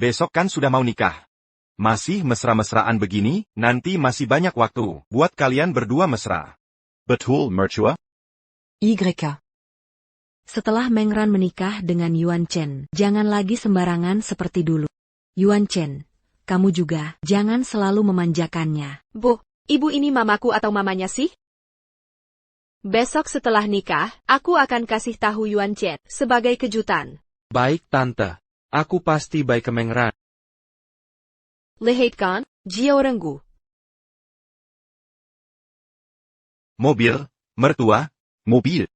besok kan sudah mau nikah. Masih mesra-mesraan begini, nanti masih banyak waktu buat kalian berdua mesra. Betul, mertua? YK. Setelah Meng Ran menikah dengan Yuan Chen, jangan lagi sembarangan seperti dulu. Yuan Chen, kamu juga jangan selalu memanjakannya. Bu, ibu ini mamaku atau mamanya sih? Besok setelah nikah, aku akan kasih tahu Yuan Chen sebagai kejutan. Baik, Tante. Aku pasti baik ke Meng Ran. Lihat kan, Jiao Renggu. Mobil, mertua, mobil.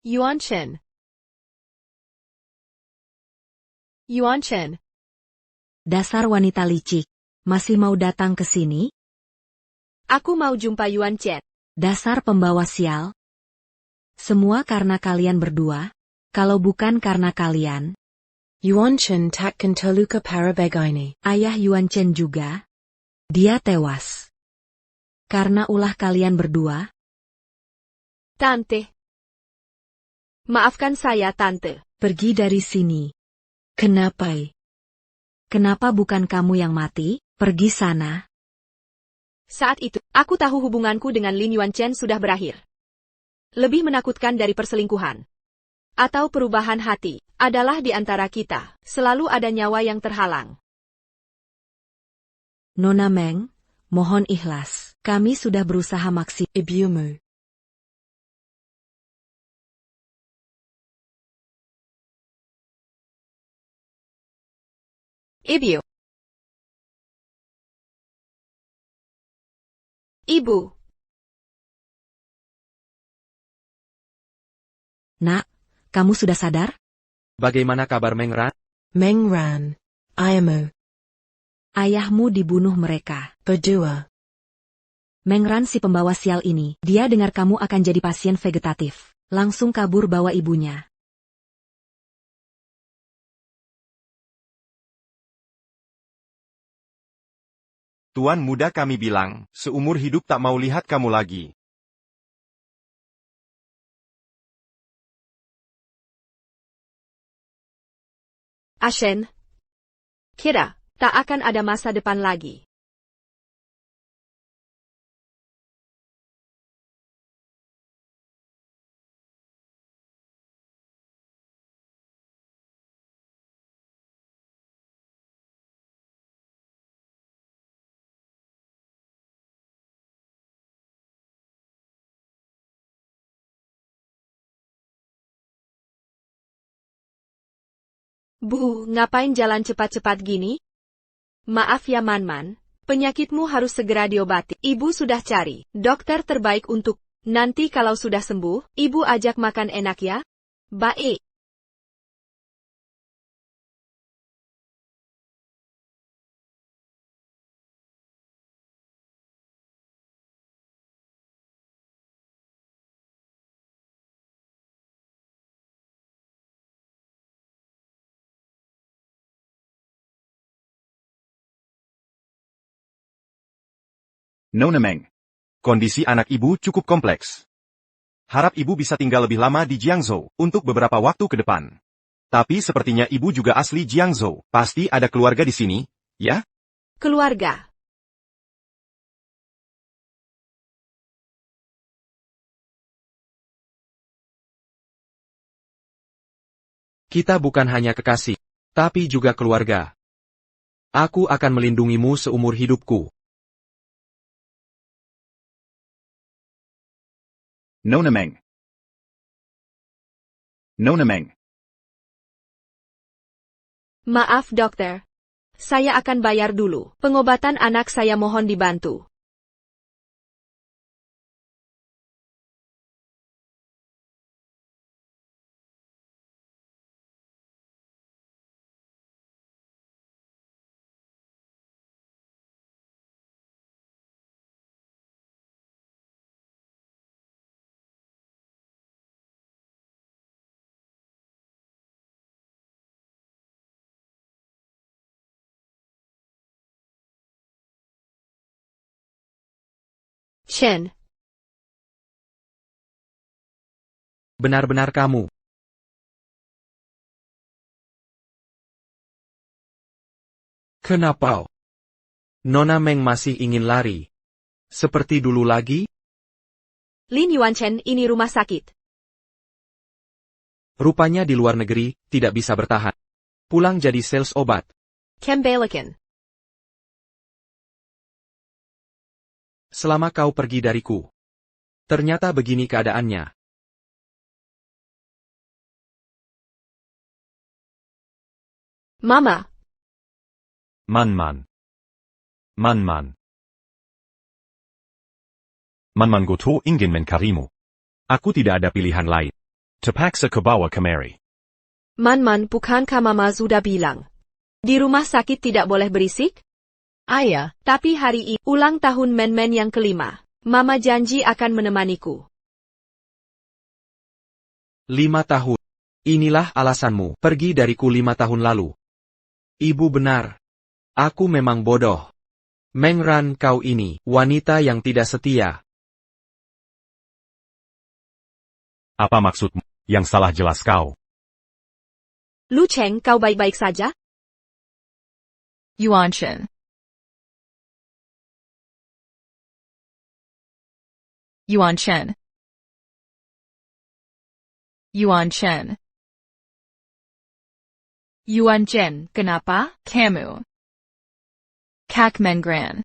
Yuan Chen. Yuan Chen. Dasar wanita licik. Masih mau datang ke sini? Aku mau jumpa Yuan Chen. Dasar pembawa sial. Semua karena kalian berdua. Kalau bukan karena kalian. Yuan Chen takkan terluka parah begini. Ayah Yuan Chen juga. Dia tewas. Karena ulah kalian berdua. Tante. Maafkan saya, Tante. Pergi dari sini. Kenapa? Kenapa bukan kamu yang mati? Pergi sana. Saat itu, aku tahu hubunganku dengan Lin Yuan Chen sudah berakhir. Lebih menakutkan dari perselingkuhan atau perubahan hati adalah di antara kita selalu ada nyawa yang terhalang. Nona Meng, mohon ikhlas. Kami sudah berusaha maksimal. Ibumu. Ibu. Ibu. Nak, kamu sudah sadar? Bagaimana kabar Meng Ran? Meng Ran. Ayamu. Ayahmu dibunuh mereka. Berdua. Meng Ran si pembawa sial ini, dia dengar kamu akan jadi pasien vegetatif. Langsung kabur bawa ibunya. Tuan muda kami bilang, seumur hidup tak mau lihat kamu lagi. Ashen. Kira, tak akan ada masa depan lagi. Bu, ngapain jalan cepat-cepat gini? Maaf ya Man-Man, penyakitmu harus segera diobati. Ibu sudah cari dokter terbaik untuk. Nanti kalau sudah sembuh, ibu ajak makan enak ya? Baik. Nona Meng. Kondisi anak ibu cukup kompleks. Harap ibu bisa tinggal lebih lama di Jiangzhou untuk beberapa waktu ke depan. Tapi sepertinya ibu juga asli Jiangzhou. Pasti ada keluarga di sini, ya? Keluarga. Kita bukan hanya kekasih, tapi juga keluarga. Aku akan melindungimu seumur hidupku. Nona Meng. Nona Meng. Maaf dokter. Saya akan bayar dulu. Pengobatan anak saya mohon dibantu. Chen, Benar-benar kamu. Kenapa? Nona Meng masih ingin lari. Seperti dulu lagi? Lin Yuanchen, ini rumah sakit. Rupanya di luar negeri, tidak bisa bertahan. Pulang jadi sales obat. Kembalikan. Selama kau pergi dariku. Ternyata begini keadaannya. Mama, Man. Man goto ingin mencarimu. Aku tidak ada pilihan lain. Terpaksa ke bawah kemari. Man, bukankah Mama sudah bilang? Di rumah sakit tidak boleh berisik? Ayah, tapi hari ini ulang tahun Men yang kelima. Mama janji akan menemaniku. 5 tahun. Inilah alasanmu pergi dariku 5 tahun lalu. Ibu benar. Aku memang bodoh. Meng Ran, kau ini wanita yang tidak setia. Apa maksudmu? Yang salah jelas kau. Lu Cheng, kau baik-baik saja? Yuanchen. Yuanchen. Yuanchen. Yuanchen, kenapa? Kamu. Kak Mengran.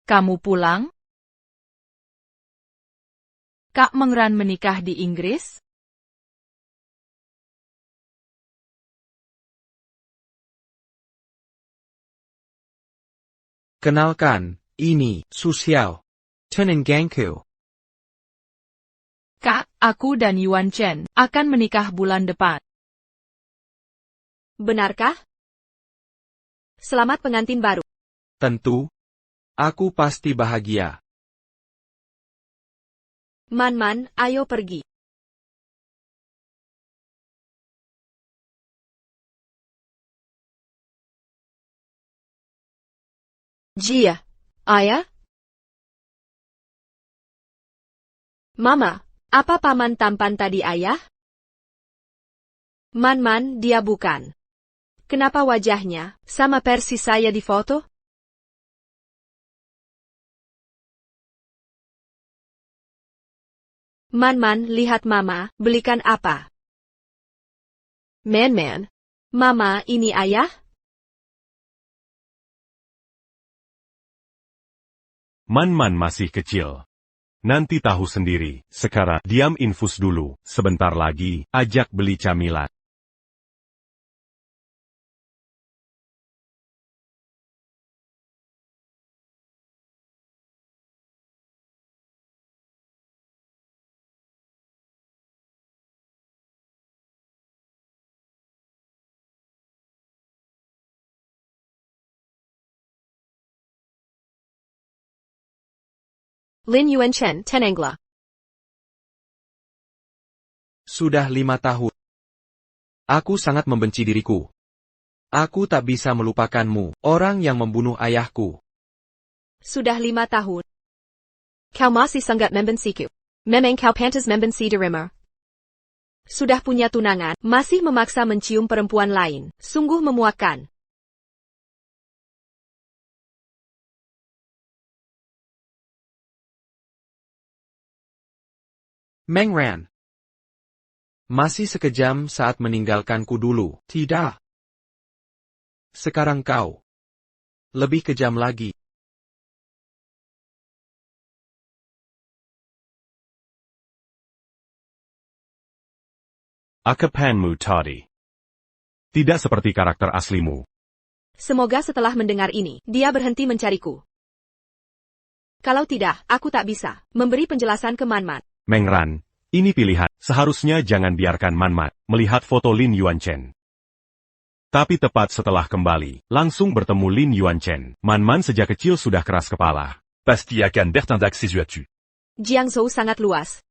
Kamu pulang? Kak Mengran menikah di Inggris? Kenalkan, ini Susiao. Tenengangku. Kak, aku dan Yuanchen akan menikah bulan depan. Benarkah? Selamat pengantin baru. Tentu. Aku pasti bahagia. Man, ayo pergi. Jia, ayah? Mama, apa paman tampan tadi ayah? Man, dia bukan. Kenapa wajahnya sama persis saya di foto? Man, lihat Mama, belikan apa? Man. Mama, ini ayah? Man masih kecil. Nanti tahu sendiri. Sekarang, diam infus dulu. Sebentar lagi, ajak beli camilan. Lin Yuanchen, Tenengla. Sudah 5 tahun. Aku sangat membenci diriku. Aku tak bisa melupakanmu, orang yang membunuh ayahku. Sudah 5 tahun. Kau masih sangat membenciku. Memang kau pantas membenci dirimu. Sudah punya tunangan, masih memaksa mencium perempuan lain. Sungguh memuakkan. Meng Ran. Masih sekejam saat meninggalkanku dulu, tidak? Sekarang kau. Lebih kejam lagi. Akapanmu tadi. Tidak seperti karakter aslimu. Semoga setelah mendengar ini, dia berhenti mencariku. Kalau tidak, aku tak bisa memberi penjelasan ke Manman. Mengran, ini pilihan. Seharusnya jangan biarkan Manman melihat foto Lin Yuanchen. Tapi tepat setelah kembali, langsung bertemu Lin Yuanchen. Manman sejak kecil sudah keras kepala. Pasti akan bertindak sesuatu. Jiangzhou sangat luas.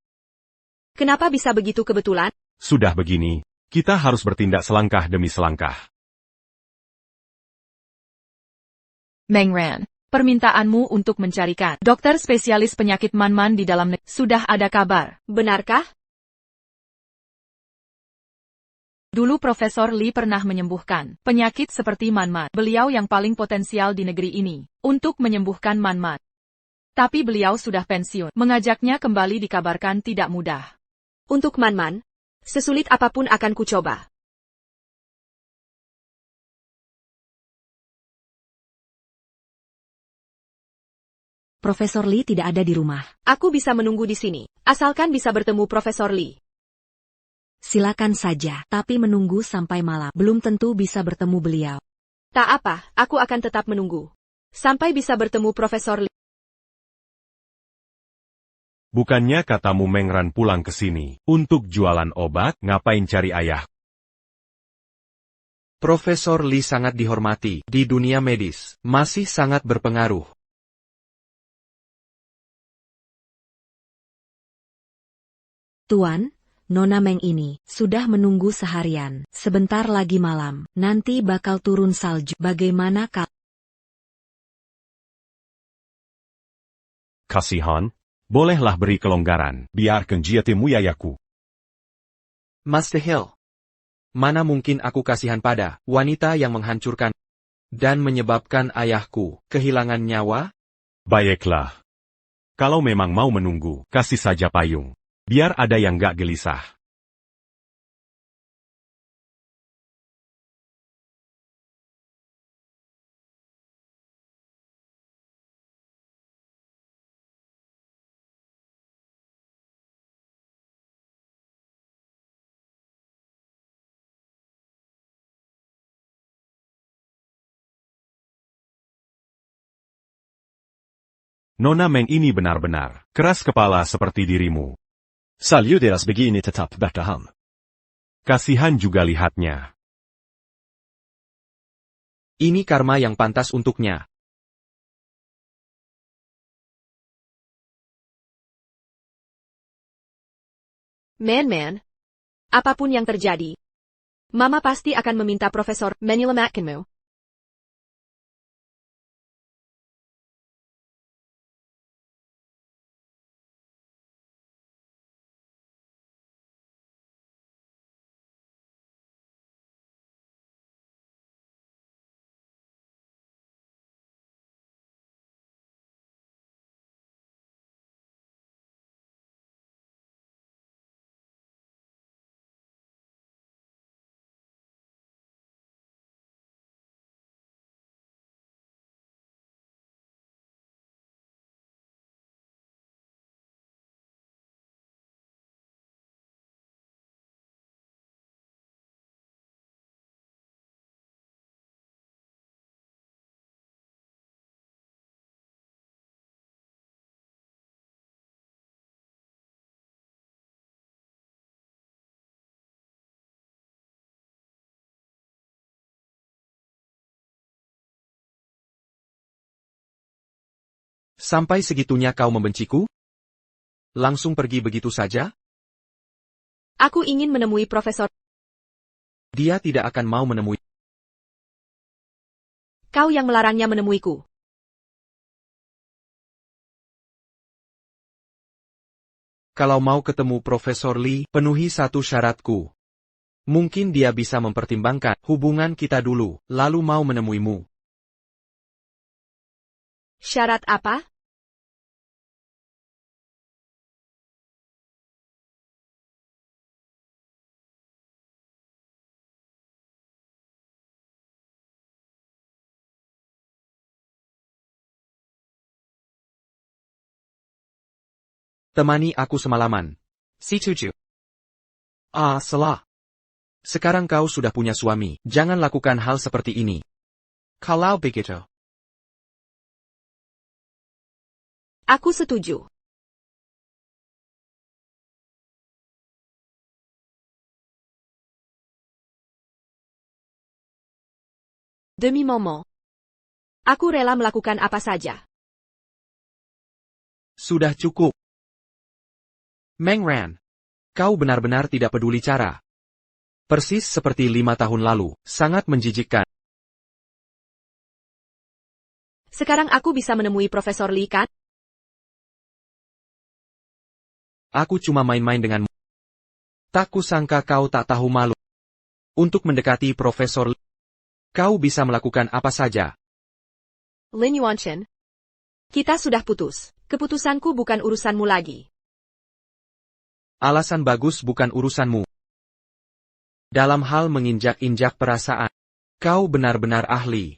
Kenapa bisa begitu kebetulan? Sudah begini, kita harus bertindak selangkah demi selangkah. Mengran, permintaanmu untuk mencarikan dokter spesialis penyakit Manman di dalam negeri. Sudah ada kabar. Benarkah? Dulu Profesor Li pernah menyembuhkan penyakit seperti Manman. Beliau yang paling potensial di negeri ini untuk menyembuhkan Manman. Tapi beliau sudah pensiun. Mengajaknya kembali dikabarkan tidak mudah. Untuk Manman, sesulit apapun akan kucoba. Profesor Li tidak ada di rumah. Aku bisa menunggu di sini, asalkan bisa bertemu Profesor Li. Silakan saja, tapi menunggu sampai malam. Belum tentu bisa bertemu beliau. Tak apa, aku akan tetap menunggu. Sampai bisa bertemu Profesor Li. Bukannya katamu Mengran pulang ke sini untuk jualan obat, ngapain cari ayah? Profesor Li sangat dihormati di dunia medis, masih sangat berpengaruh. Tuan, Nona Meng ini sudah menunggu seharian. Sebentar lagi malam, nanti bakal turun salju. Bagaimana kalau... Kasihan, bolehlah beri kelonggaran, biarkan dia temui ayahku. Master Hill. Mana mungkin aku kasihan pada wanita yang menghancurkan dan menyebabkan ayahku kehilangan nyawa? Baiklah. Kalau memang mau menunggu, kasih saja payung. Biar ada yang gak gelisah. Nona Meng ini benar-benar keras kepala seperti dirimu. Salju deras begini tetap bertahan. Kasihan juga lihatnya. Ini karma yang pantas untuknya. Man, apapun yang terjadi, Mama pasti akan meminta Profesor menyelamatkanmu. Sampai segitunya kau membenciku? Langsung pergi begitu saja? Aku ingin menemui Profesor. Dia tidak akan mau menemui. Kau yang melarangnya menemuiku. Kalau mau ketemu Profesor Li, penuhi satu syaratku. Mungkin dia bisa mempertimbangkan hubungan kita dulu, lalu mau menemuimu. Syarat apa? Temani aku semalaman. Si Cucu. Ah, salah. Sekarang kau sudah punya suami, jangan lakukan hal seperti ini. Kalau begitu. Aku setuju. Demi Momo. Aku rela melakukan apa saja. Sudah cukup. Meng Ran. Kau benar-benar tidak peduli cara. Persis seperti 5 tahun lalu, sangat menjijikkan. Sekarang aku bisa menemui Profesor Lee kan? Aku cuma main-main denganmu. Tak kusangka kau tak tahu malu. Untuk mendekati Profesor Lee, kau bisa melakukan apa saja. Lin Yuanchen. Kita sudah putus. Keputusanku bukan urusanmu lagi. Alasan bagus bukan urusanmu. Dalam hal menginjak-injak perasaan, kau benar-benar ahli.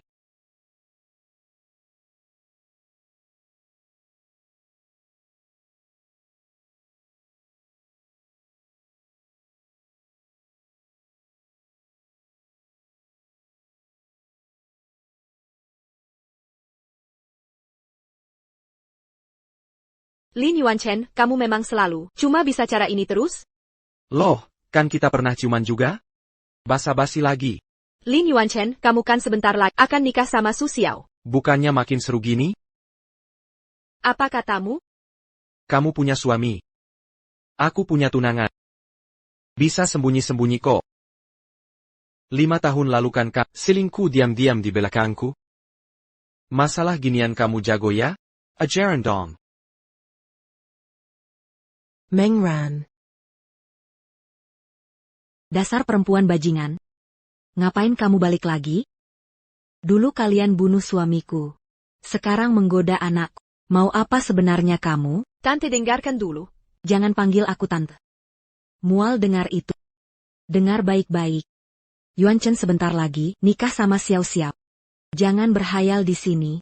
Lin Yuanchen, kamu memang selalu cuma bisa cara ini terus? Loh, kan kita pernah ciuman juga? Basa-basi lagi. Lin Yuanchen, kamu kan sebentar lagi akan nikah sama Su Xiao. Bukannya makin seru gini? Apa katamu? Kamu punya suami. Aku punya tunangan. Bisa sembunyi-sembunyi kok. 5 tahun lalu kan kau selingkuh diam-diam di belakangku? Masalah ginian kamu jago ya? Ajaran dong. Meng Ran. Dasar perempuan bajingan. Ngapain kamu balik lagi? Dulu kalian bunuh suamiku. Sekarang menggoda anakku. Mau apa sebenarnya kamu? Tante dengarkan dulu. Jangan panggil aku tante. Mual dengar itu. Dengar baik-baik. Yuan Chen sebentar lagi nikah sama Xiao Xiao. Jangan berhayal di sini.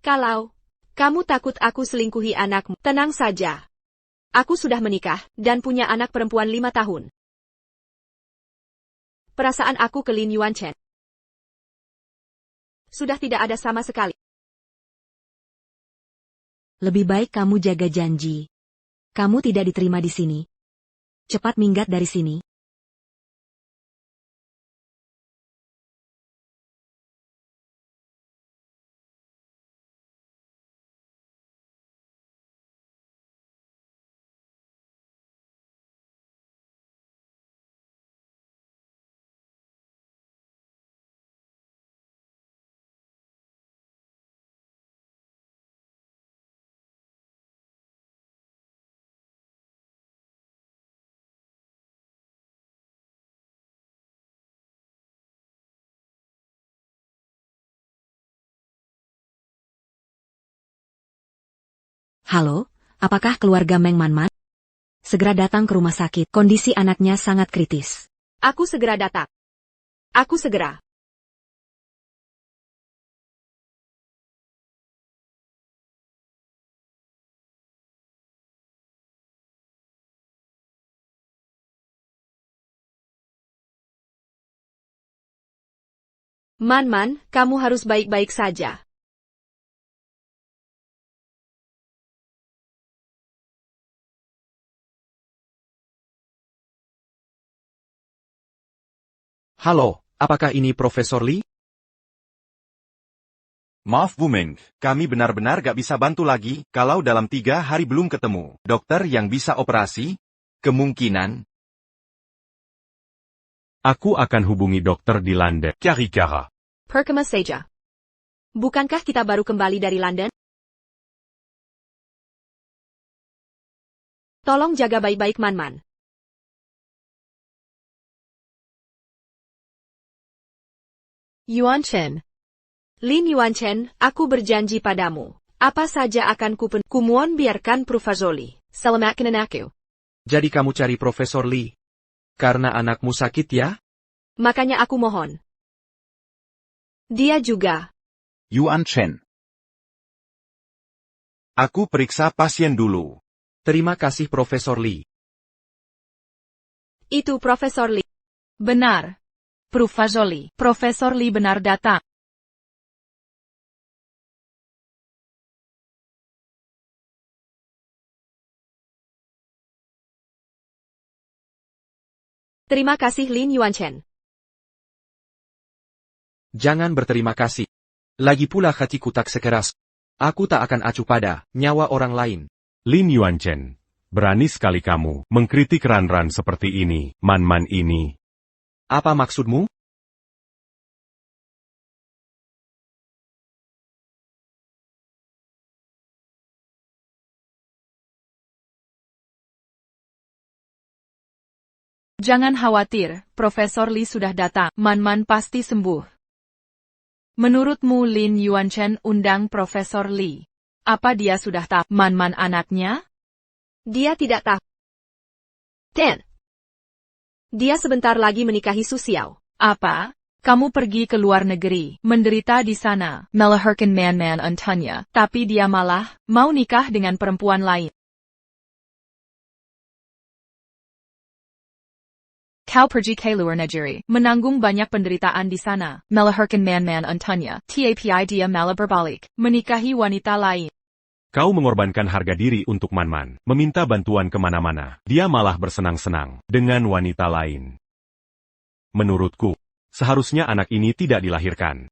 Kalau kamu takut aku selingkuhi anakmu, tenang saja. Aku sudah menikah dan punya anak perempuan 5 tahun. Perasaan aku ke Lin Yuanchen sudah tidak ada sama sekali. Lebih baik kamu jaga janji. Kamu tidak diterima di sini. Cepat minggat dari sini. Halo, apakah keluarga Meng Manman? Segera datang ke rumah sakit, kondisi anaknya sangat kritis. Aku segera datang. Aku segera. Man, kamu harus baik-baik saja. Halo, apakah ini Profesor Lee? Maaf Bu Meng, kami benar-benar gak bisa bantu lagi kalau dalam 3 hari belum ketemu dokter yang bisa operasi. Kemungkinan. Aku akan hubungi dokter di London. Karikara. Perkema saja. Bukankah kita baru kembali dari London? Tolong jaga baik-baik Man. Yuanchen. Lin Yuanchen, aku berjanji padamu. Apa saja akan kumuan biarkan Profesor Lee selamatkan anakku. Jadi kamu cari Profesor Lee? Karena anakmu sakit ya? Makanya aku mohon. Dia juga. Yuan Chen. Aku periksa pasien dulu. Terima kasih Profesor Lee. Itu Profesor Lee. Benar. Profesor Lee. Profesor Lee benar datang. Terima kasih Lin Yuanchen. Jangan berterima kasih. Lagi pula hatiku tak sekeras. Aku tak akan acuh pada nyawa orang lain. Lin Yuanchen, berani sekali kamu mengkritik Ran-Ran seperti ini, Man-Man ini. Apa maksudmu? Jangan khawatir, Profesor Lee sudah datang. Man-Man pasti sembuh. Menurutmu Lin Yuanchen undang Profesor Lee. Apa dia sudah tahu Man-Man anaknya? Dia tidak tahu. Dia sebentar lagi menikahi Su Xiao. Apa? Kamu pergi ke luar negeri, menderita di sana, melahirkan Man-Man Antanya, tapi dia malah mau nikah dengan perempuan lain. Kau pergi ke luar negeri, menanggung banyak penderitaan di sana, melahirkan Man-Man Antanya, tapi dia malah berbalik, menikahi wanita lain. Kau mengorbankan harga diri untuk Man-Man, meminta bantuan kemana-mana. Dia malah bersenang-senang dengan wanita lain. Menurutku, seharusnya anak ini tidak dilahirkan.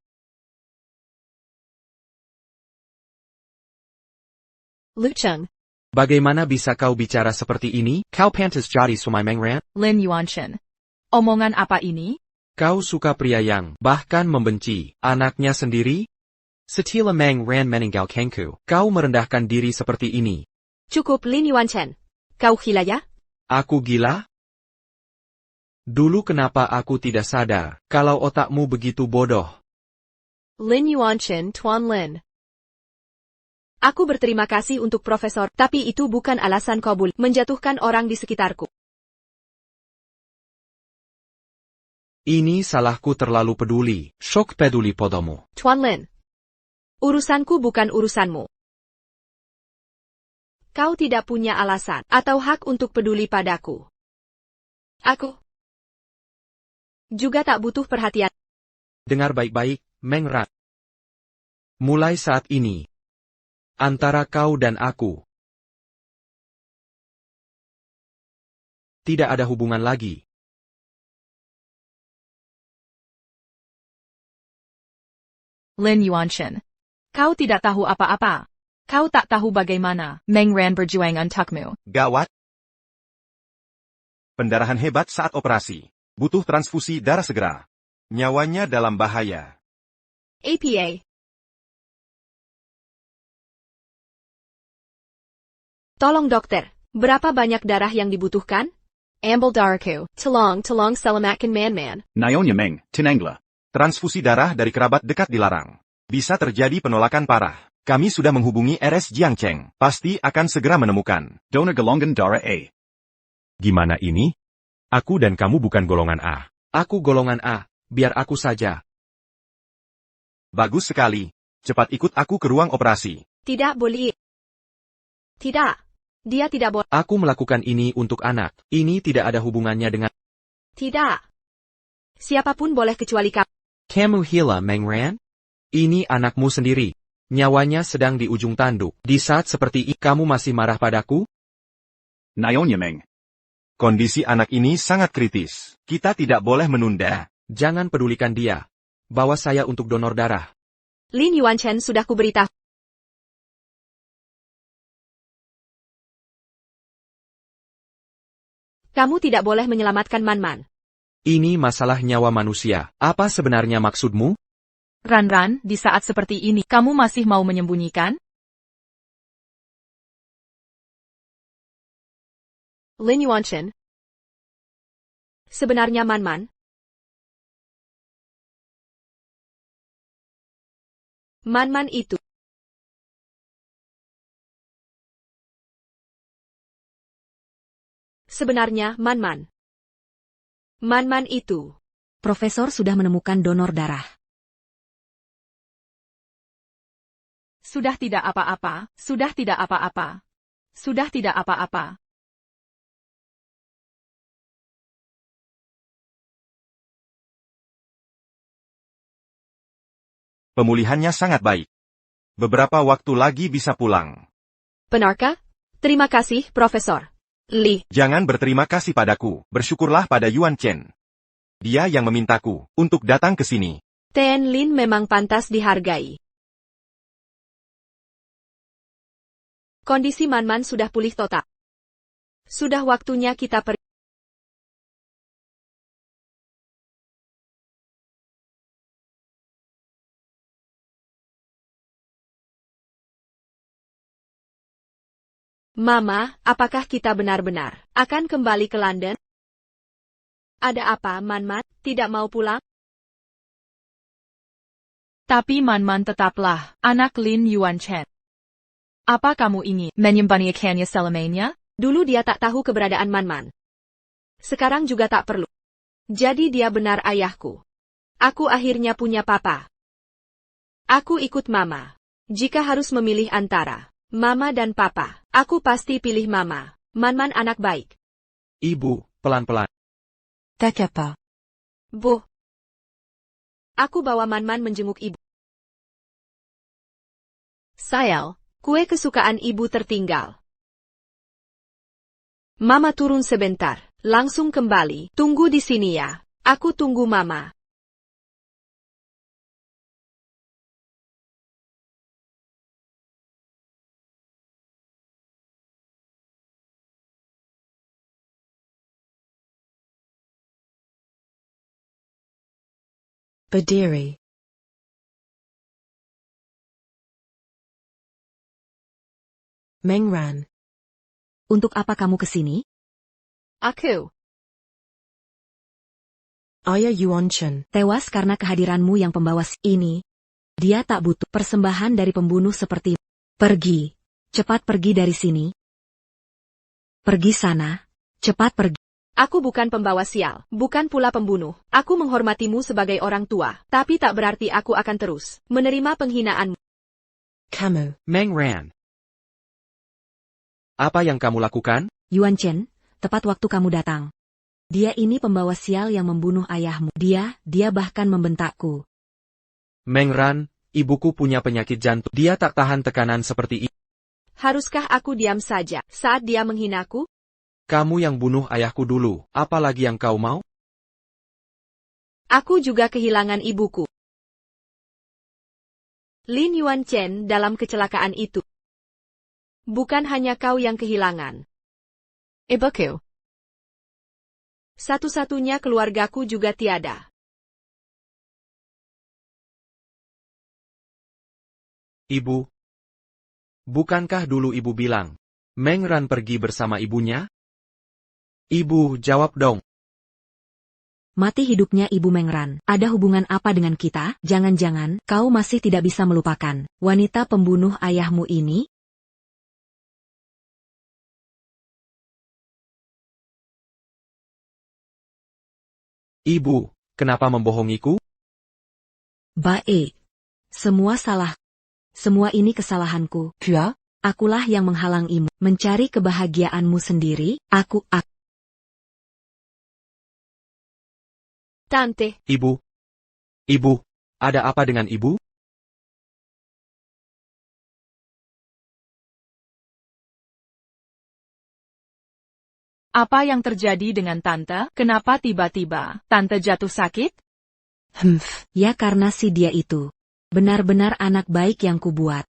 Lu Cheng. Bagaimana bisa kau bicara seperti ini? Kau pantas jadi suami Meng-Ran? Lin Yuanchen. Omongan apa ini? Kau suka pria yang bahkan membenci anaknya sendiri? Setelah Meng-Ran meninggal Kengku, kau merendahkan diri seperti ini. Cukup Lin Yuanchen. Kau gila ya? Aku gila? Dulu kenapa aku tidak sadar kalau otakmu begitu bodoh? Lin Yuanchen Tuan Lin. Aku berterima kasih untuk Profesor, tapi itu bukan alasan kau boleh menjatuhkan orang di sekitarku. Ini salahku terlalu peduli, syok peduli padamu. Tuan Lin. Urusanku bukan urusanmu. Kau tidak punya alasan atau hak untuk peduli padaku. Aku juga tak butuh perhatian. Dengar baik-baik, Meng-Ran. Mulai saat ini, antara kau dan aku, tidak ada hubungan lagi. Lin Yuanchen. Kau tidak tahu apa-apa. Kau tak tahu bagaimana Meng-Ran berjuang untukmu. Gawat. Pendarahan hebat saat operasi. Butuh transfusi darah segera. Nyawanya dalam bahaya. APA. Tolong dokter, berapa banyak darah yang dibutuhkan? Ambil darahku, tolong selamatkan Man-Man. Naonya Meng, Tinangla. Transfusi darah dari kerabat dekat dilarang. Bisa terjadi penolakan parah. Kami sudah menghubungi RS Jiangcheng. Pasti akan segera menemukan donor golongan darah A. Gimana ini? Aku dan kamu bukan golongan A. Aku golongan A, biar aku saja. Bagus sekali. Cepat ikut aku ke ruang operasi. Tidak boleh. Tidak. Dia tidak boleh. Aku melakukan ini untuk anak. Ini tidak ada hubungannya dengan... Tidak. Siapapun boleh kecuali kamu. Kamu gila, Meng-Ran? Ini anakmu sendiri. Nyawanya sedang di ujung tanduk. Di saat seperti ini, kamu masih marah padaku? Naonya Meng. Kondisi anak ini sangat kritis. Kita tidak boleh menunda. Jangan pedulikan dia. Bawa saya untuk donor darah. Lin Yuanchen sudah kuberitahu. Kamu tidak boleh menyelamatkan Man-Man. Ini masalah nyawa manusia. Apa sebenarnya maksudmu? Ran-Ran, di saat seperti ini, kamu masih mau menyembunyikan? Lin Yuanchen. Sebenarnya Man-Man. Man-Man itu. Sebenarnya Man-Man. Man-Man itu. Profesor sudah menemukan donor darah. Sudah tidak apa-apa, sudah tidak apa-apa. Sudah tidak apa-apa. Pemulihannya sangat baik. Beberapa waktu lagi bisa pulang. Benarkah? Terima kasih, Profesor Li. Jangan berterima kasih padaku, bersyukurlah pada Yuan Chen. Dia yang memintaku untuk datang ke sini. Tian Lin memang pantas dihargai. Kondisi Man-Man sudah pulih total. Sudah waktunya kita pergi. Mama, apakah kita benar-benar akan kembali ke London? Ada apa, Man-Man? Tidak mau pulang? Tapi Man-Man tetaplah anak Lin Yuan Chen. Apa kamu ingin menyembunyikannya selamanya? Dulu dia tak tahu keberadaan Man-Man. Sekarang juga tak perlu. Jadi dia benar ayahku. Aku akhirnya punya papa. Aku ikut Mama. Jika harus memilih antara Mama dan Papa, aku pasti pilih Mama. Man-Man anak baik. Ibu, pelan-pelan. T'inquiète pas. Bu. Aku bawa Man-Man menjenguk ibu. Sayang, kue kesukaan ibu tertinggal. Mama turun sebentar, langsung kembali. Tunggu di sini ya. Aku tunggu Mama. Berdiri. Mengran. Untuk apa kamu ke sini? Aku. Ayah Yuan Chen. Tewas karena kehadiranmu yang pembawa ini. Dia tak butuh persembahan dari pembunuh seperti. Pergi. Cepat pergi dari sini. Pergi sana. Cepat pergi. Aku bukan pembawa sial, bukan pula pembunuh. Aku menghormatimu sebagai orang tua, tapi tak berarti aku akan terus menerima penghinaanmu. Kamu. Mengran. Apa yang kamu lakukan? Yuan Chen, tepat waktu kamu datang. Dia ini pembawa sial yang membunuh ayahmu. Dia bahkan membentakku. Mengran, ibuku punya penyakit jantung. Dia tak tahan tekanan seperti ini. Haruskah aku diam saja saat dia menghinaku? Kamu yang bunuh ayahku dulu, apalagi yang kau mau? Aku juga kehilangan ibuku. Lin Yuan Chen dalam kecelakaan itu. Bukan hanya kau yang kehilangan. Ibuku. Satu-satunya keluargaku juga tiada. Ibu. Bukankah dulu ibu bilang, Mengran pergi bersama ibunya? Ibu, jawab dong. Mati hidupnya Ibu Mengran. Ada hubungan apa dengan kita? Jangan-jangan kau masih tidak bisa melupakan wanita pembunuh ayahmu ini? Ibu, kenapa membohongiku? Baik. Semua salah. Semua ini kesalahanku. Pua. Akulah yang menghalangimu mencari kebahagiaanmu sendiri. Aku. Tante. Ibu. Ibu, ada apa dengan ibu? Apa yang terjadi dengan Tante? Kenapa tiba-tiba Tante jatuh sakit? Ya karena si dia itu. Benar-benar anak baik yang kubuat.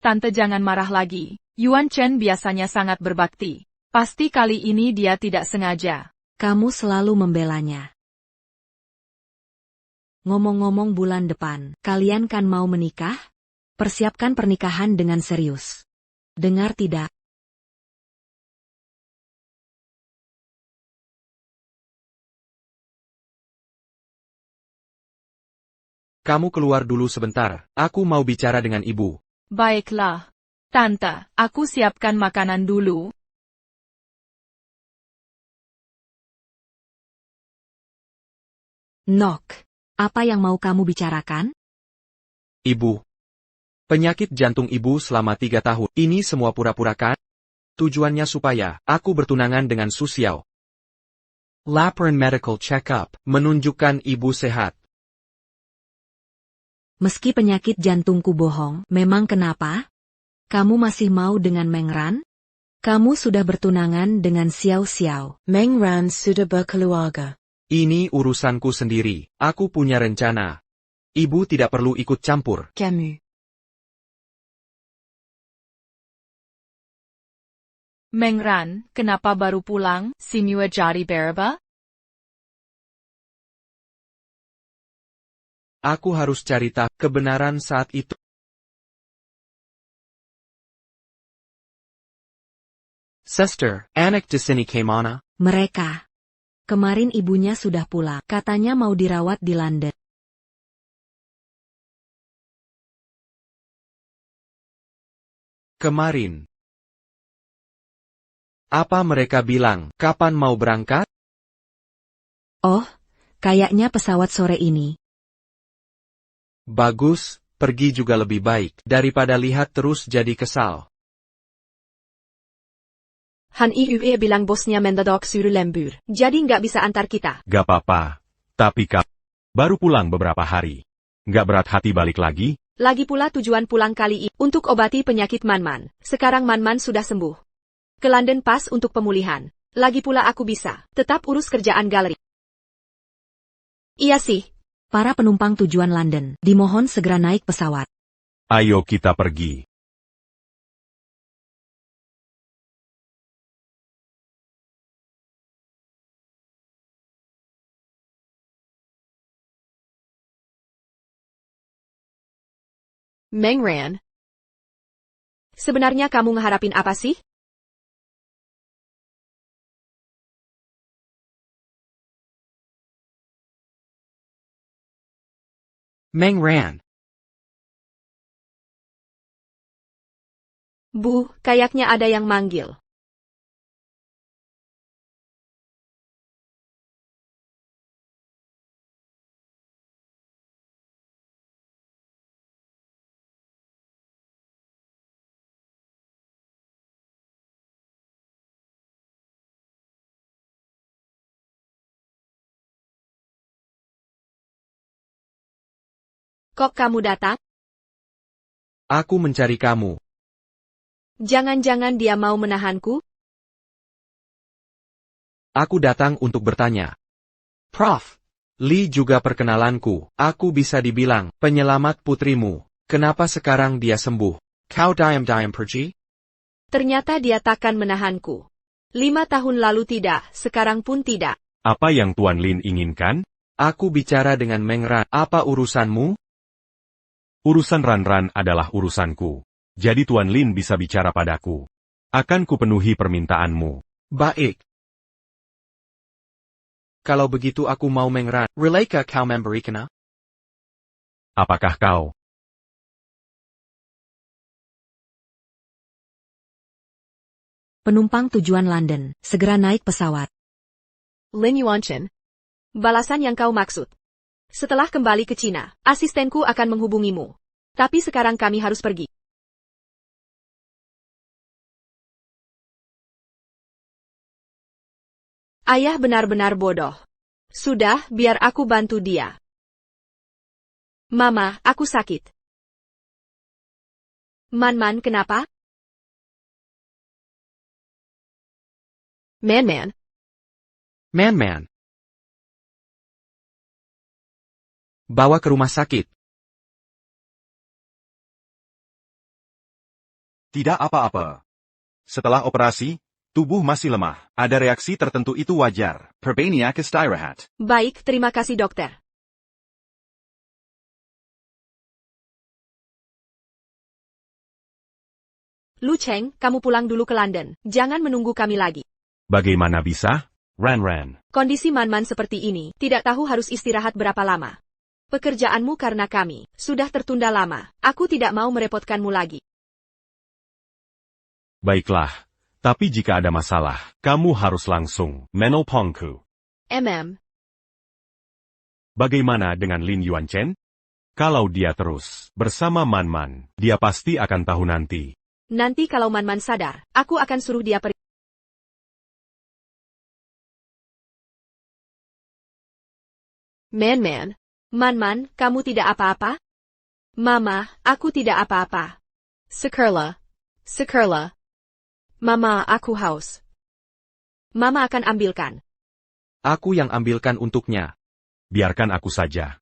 Tante jangan marah lagi. Yuan Chen biasanya sangat berbakti. Pasti kali ini dia tidak sengaja. Kamu selalu membelanya. Ngomong-ngomong bulan depan, kalian kan mau menikah? Persiapkan pernikahan dengan serius. Dengar tidak? Kamu keluar dulu sebentar, aku mau bicara dengan ibu. Baiklah. Tante, aku siapkan makanan dulu. Nok, apa yang mau kamu bicarakan? Ibu. Penyakit jantung ibu selama 3 tahun. Ini semua pura-pura kan? Tujuannya supaya aku bertunangan dengan Su Xiao. Laporan medical check-up menunjukkan ibu sehat. Meski penyakit jantungku bohong, memang kenapa? Kamu masih mau dengan Meng Ran? Kamu sudah bertunangan dengan Xiao Xiao. Meng Ran sudah berkeluarga. Ini urusanku sendiri, aku punya rencana. Ibu tidak perlu ikut campur. Camus. Meng Ran, kenapa baru pulang? Semua jadi berubah? Aku harus cari tahu kebenaran saat itu. Sister, anak di sini kemana? Mereka. Kemarin ibunya sudah pulang, katanya mau dirawat di London. Kemarin. Apa mereka bilang, kapan mau berangkat? Oh, kayaknya pesawat sore ini. Bagus, pergi juga lebih baik, daripada lihat terus jadi kesal. Han Iue bilang bosnya mendadak suruh lembur, jadi nggak bisa antar kita. Gak apa-apa. Tapi kap, baru pulang beberapa hari. Gak berat hati balik lagi? Lagi pula tujuan pulang kali ini untuk obati penyakit Manman. Sekarang Manman sudah sembuh. Ke London pas untuk pemulihan. Lagi pula aku bisa tetap urus kerjaan galeri. Iya sih. Para penumpang tujuan London, dimohon segera naik pesawat. Ayo kita pergi. Meng Ran. Sebenarnya kamu ngeharapin apa sih? Meng Ran. Bu, kayaknya ada yang manggil. Kok kamu datang? Aku mencari kamu. Jangan-jangan dia mau menahanku? Aku datang untuk bertanya. Prof. Lee juga perkenalanku, aku bisa dibilang, penyelamat putrimu. Kenapa sekarang dia sembuh? Kau diam-diam pergi? Ternyata dia takkan menahanku. 5 tahun lalu tidak, sekarang pun tidak. Apa yang Tuan Lin inginkan? Aku bicara dengan Meng Ran, apa urusanmu? Urusan Ran-Ran adalah urusanku. Jadi Tuan Lin bisa bicara padaku. Akan kupenuhi permintaanmu. Baik. Kalau begitu aku mau Meng Ran. Releka kau memberikan? Apakah kau? Penumpang tujuan London, segera naik pesawat. Lin Yuanchen. Balasan yang kau maksud. Setelah kembali ke Cina, asistenku akan menghubungimu. Tapi sekarang kami harus pergi. Ayah benar-benar bodoh. Sudah, biar aku bantu dia. Mama, aku sakit. Man-Man, kenapa? Man-Man. Man-Man. Bawa ke rumah sakit. Tidak apa-apa. Setelah operasi, tubuh masih lemah. Ada reaksi tertentu itu wajar. Perbanyak istirahat. Baik, terima kasih dokter. Lu Cheng, kamu pulang dulu ke London. Jangan menunggu kami lagi. Bagaimana bisa? Ran-Ran. Kondisi Man-Man seperti ini, tidak tahu harus istirahat berapa lama. Pekerjaanmu karena kami, sudah tertunda lama. Aku tidak mau merepotkanmu lagi. Baiklah. Tapi jika ada masalah, kamu harus langsung menelponku. Bagaimana dengan Lin Yuanchen? Kalau dia terus bersama Man-Man, dia pasti akan tahu nanti. Nanti kalau Man-Man sadar, aku akan suruh dia pergi. Man-Man, kamu tidak apa-apa? Mama, aku tidak apa-apa. Sekerla. Sekerla. Mama, aku haus. Mama akan ambilkan. Aku yang ambilkan untuknya. Biarkan aku saja.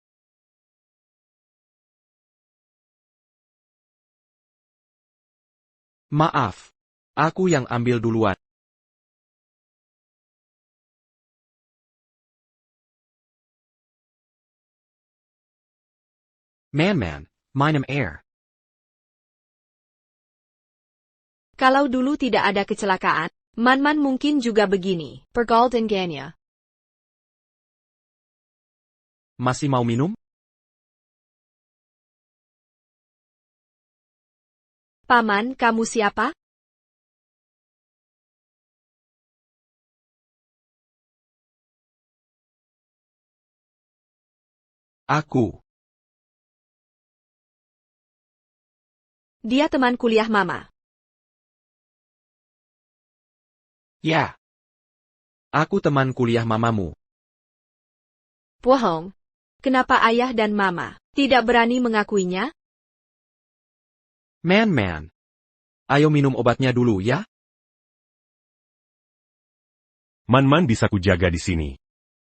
Maaf. Aku yang ambil duluan. Man, meinem air. Kalau dulu tidak ada kecelakaan, Man-Man mungkin juga begini. Pergolden Ganya. Masih mau minum? Paman, kamu siapa? Aku. Dia teman kuliah Mama. Ya. Aku teman kuliah mamamu. Bohong. Kenapa ayah dan Mama tidak berani mengakuinya? Man. Ayo minum obatnya dulu ya. Man-Man bisa kujaga di sini.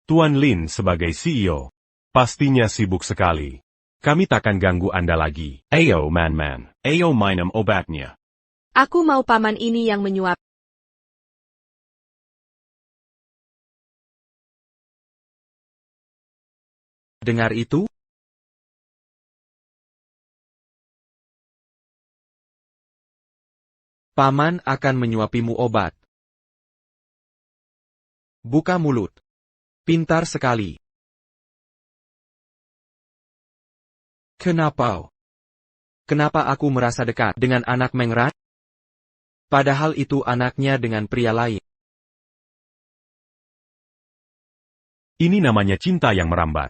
Tuan Lin sebagai CEO. Pastinya sibuk sekali. Kami takkan ganggu Anda lagi. Ayo Man-Man. Ayo minum obatnya. Aku mau paman ini yang menyuap. Dengar itu? Paman akan menyuapimu obat. Buka mulut. Pintar sekali. Kenapa? Kenapa aku merasa dekat dengan anak Mengran? Padahal itu anaknya dengan pria lain. Ini namanya cinta yang merambat.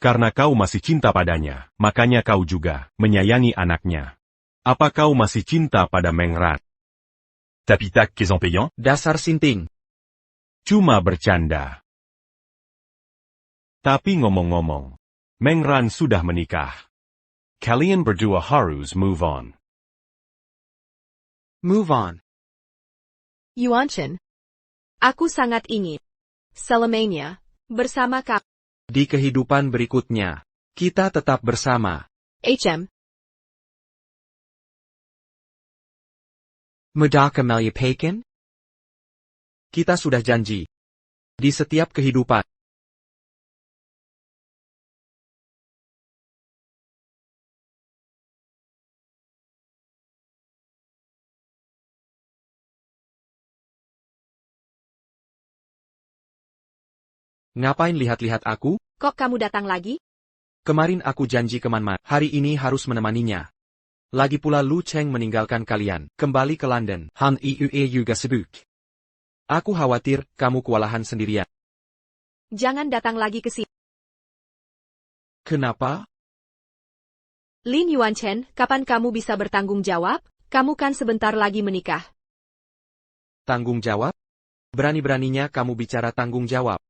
Karena kau masih cinta padanya, makanya kau juga menyayangi anaknya. Apa kau masih cinta pada Mengran? Tapi tak qu'ils en payant? Dasar sinting. Cuma bercanda. Tapi ngomong-ngomong, Mengran sudah menikah. Kalian berdua harus move on. Move on. Yuan-Chen. Aku sangat ingin. Selamanya. Bersama Kak. Di kehidupan berikutnya, kita tetap bersama. HM. Mudah kembali Pekin? Kita sudah janji. Di setiap kehidupan. Ngapain lihat-lihat aku? Kok kamu datang lagi? Kemarin aku janji ke Man-Man, hari ini harus menemaninya. Lagi pula Lu Cheng meninggalkan kalian, kembali ke London. Han Iue juga sibuk. Aku khawatir kamu kewalahan sendirian. Jangan datang lagi ke sini. Kenapa? Lin Yuan-Chen, kapan kamu bisa bertanggung jawab? Kamu kan sebentar lagi menikah. Tanggung jawab? Berani-beraninya kamu bicara tanggung jawab.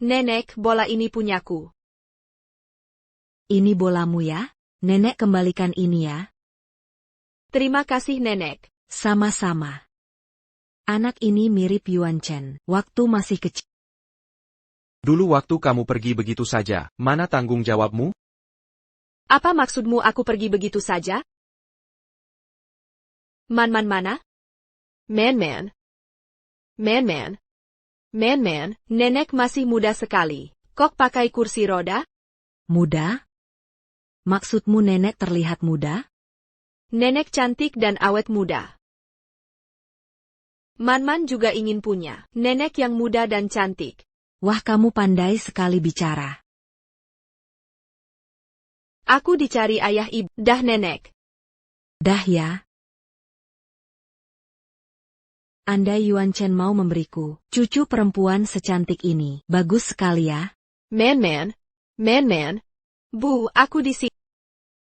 Nenek, bola ini punyaku. Ini bolamu ya? Nenek kembalikan ini ya. Terima kasih Nenek. Sama-sama. Anak ini mirip Yuan Chen, waktu masih kecil. Dulu waktu kamu pergi begitu saja, mana tanggung jawabmu? Apa maksudmu aku pergi begitu saja? Man-Man mana? Man-Man. Man-Man. Man-Man, Nenek masih muda sekali. Kok pakai kursi roda? Muda? Maksudmu nenek terlihat muda? Nenek cantik dan awet muda. Man-Man juga ingin punya nenek yang muda dan cantik. Wah, kamu pandai sekali bicara. Aku dicari ayah ibu. Dah Nenek. Dah ya. Andai Yuan Chen mau memberiku cucu perempuan secantik ini, bagus sekali ya. Man-Man. Man-Man. Bu, aku di sini.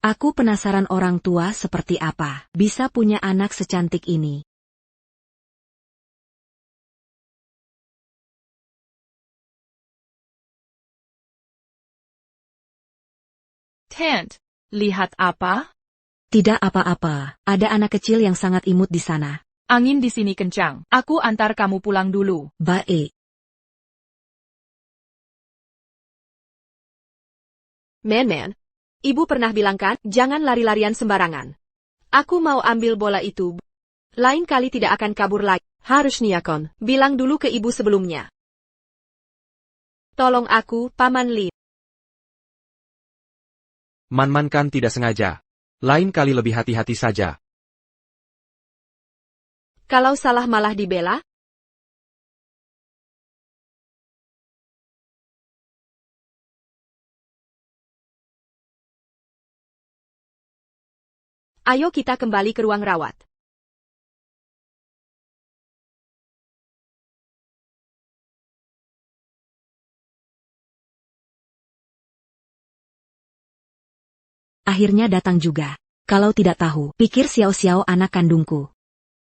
Aku penasaran orang tua seperti apa bisa punya anak secantik ini. Tant, lihat apa? Tidak apa-apa, ada anak kecil yang sangat imut di sana. Angin di sini kencang. Aku antar kamu pulang dulu. Baik. Man, ibu pernah bilang kan, jangan lari-larian sembarangan. Aku mau ambil bola itu. Lain kali tidak akan kabur lagi. Harusnya kon, bilang dulu ke ibu sebelumnya. Tolong aku, Paman Lin. Man kan tidak sengaja. Lain kali lebih hati-hati saja. Kalau salah malah dibela? Ayo kita kembali ke ruang rawat. Akhirnya datang juga. Kalau tidak tahu, pikir Xiao-Xiao anak kandungku.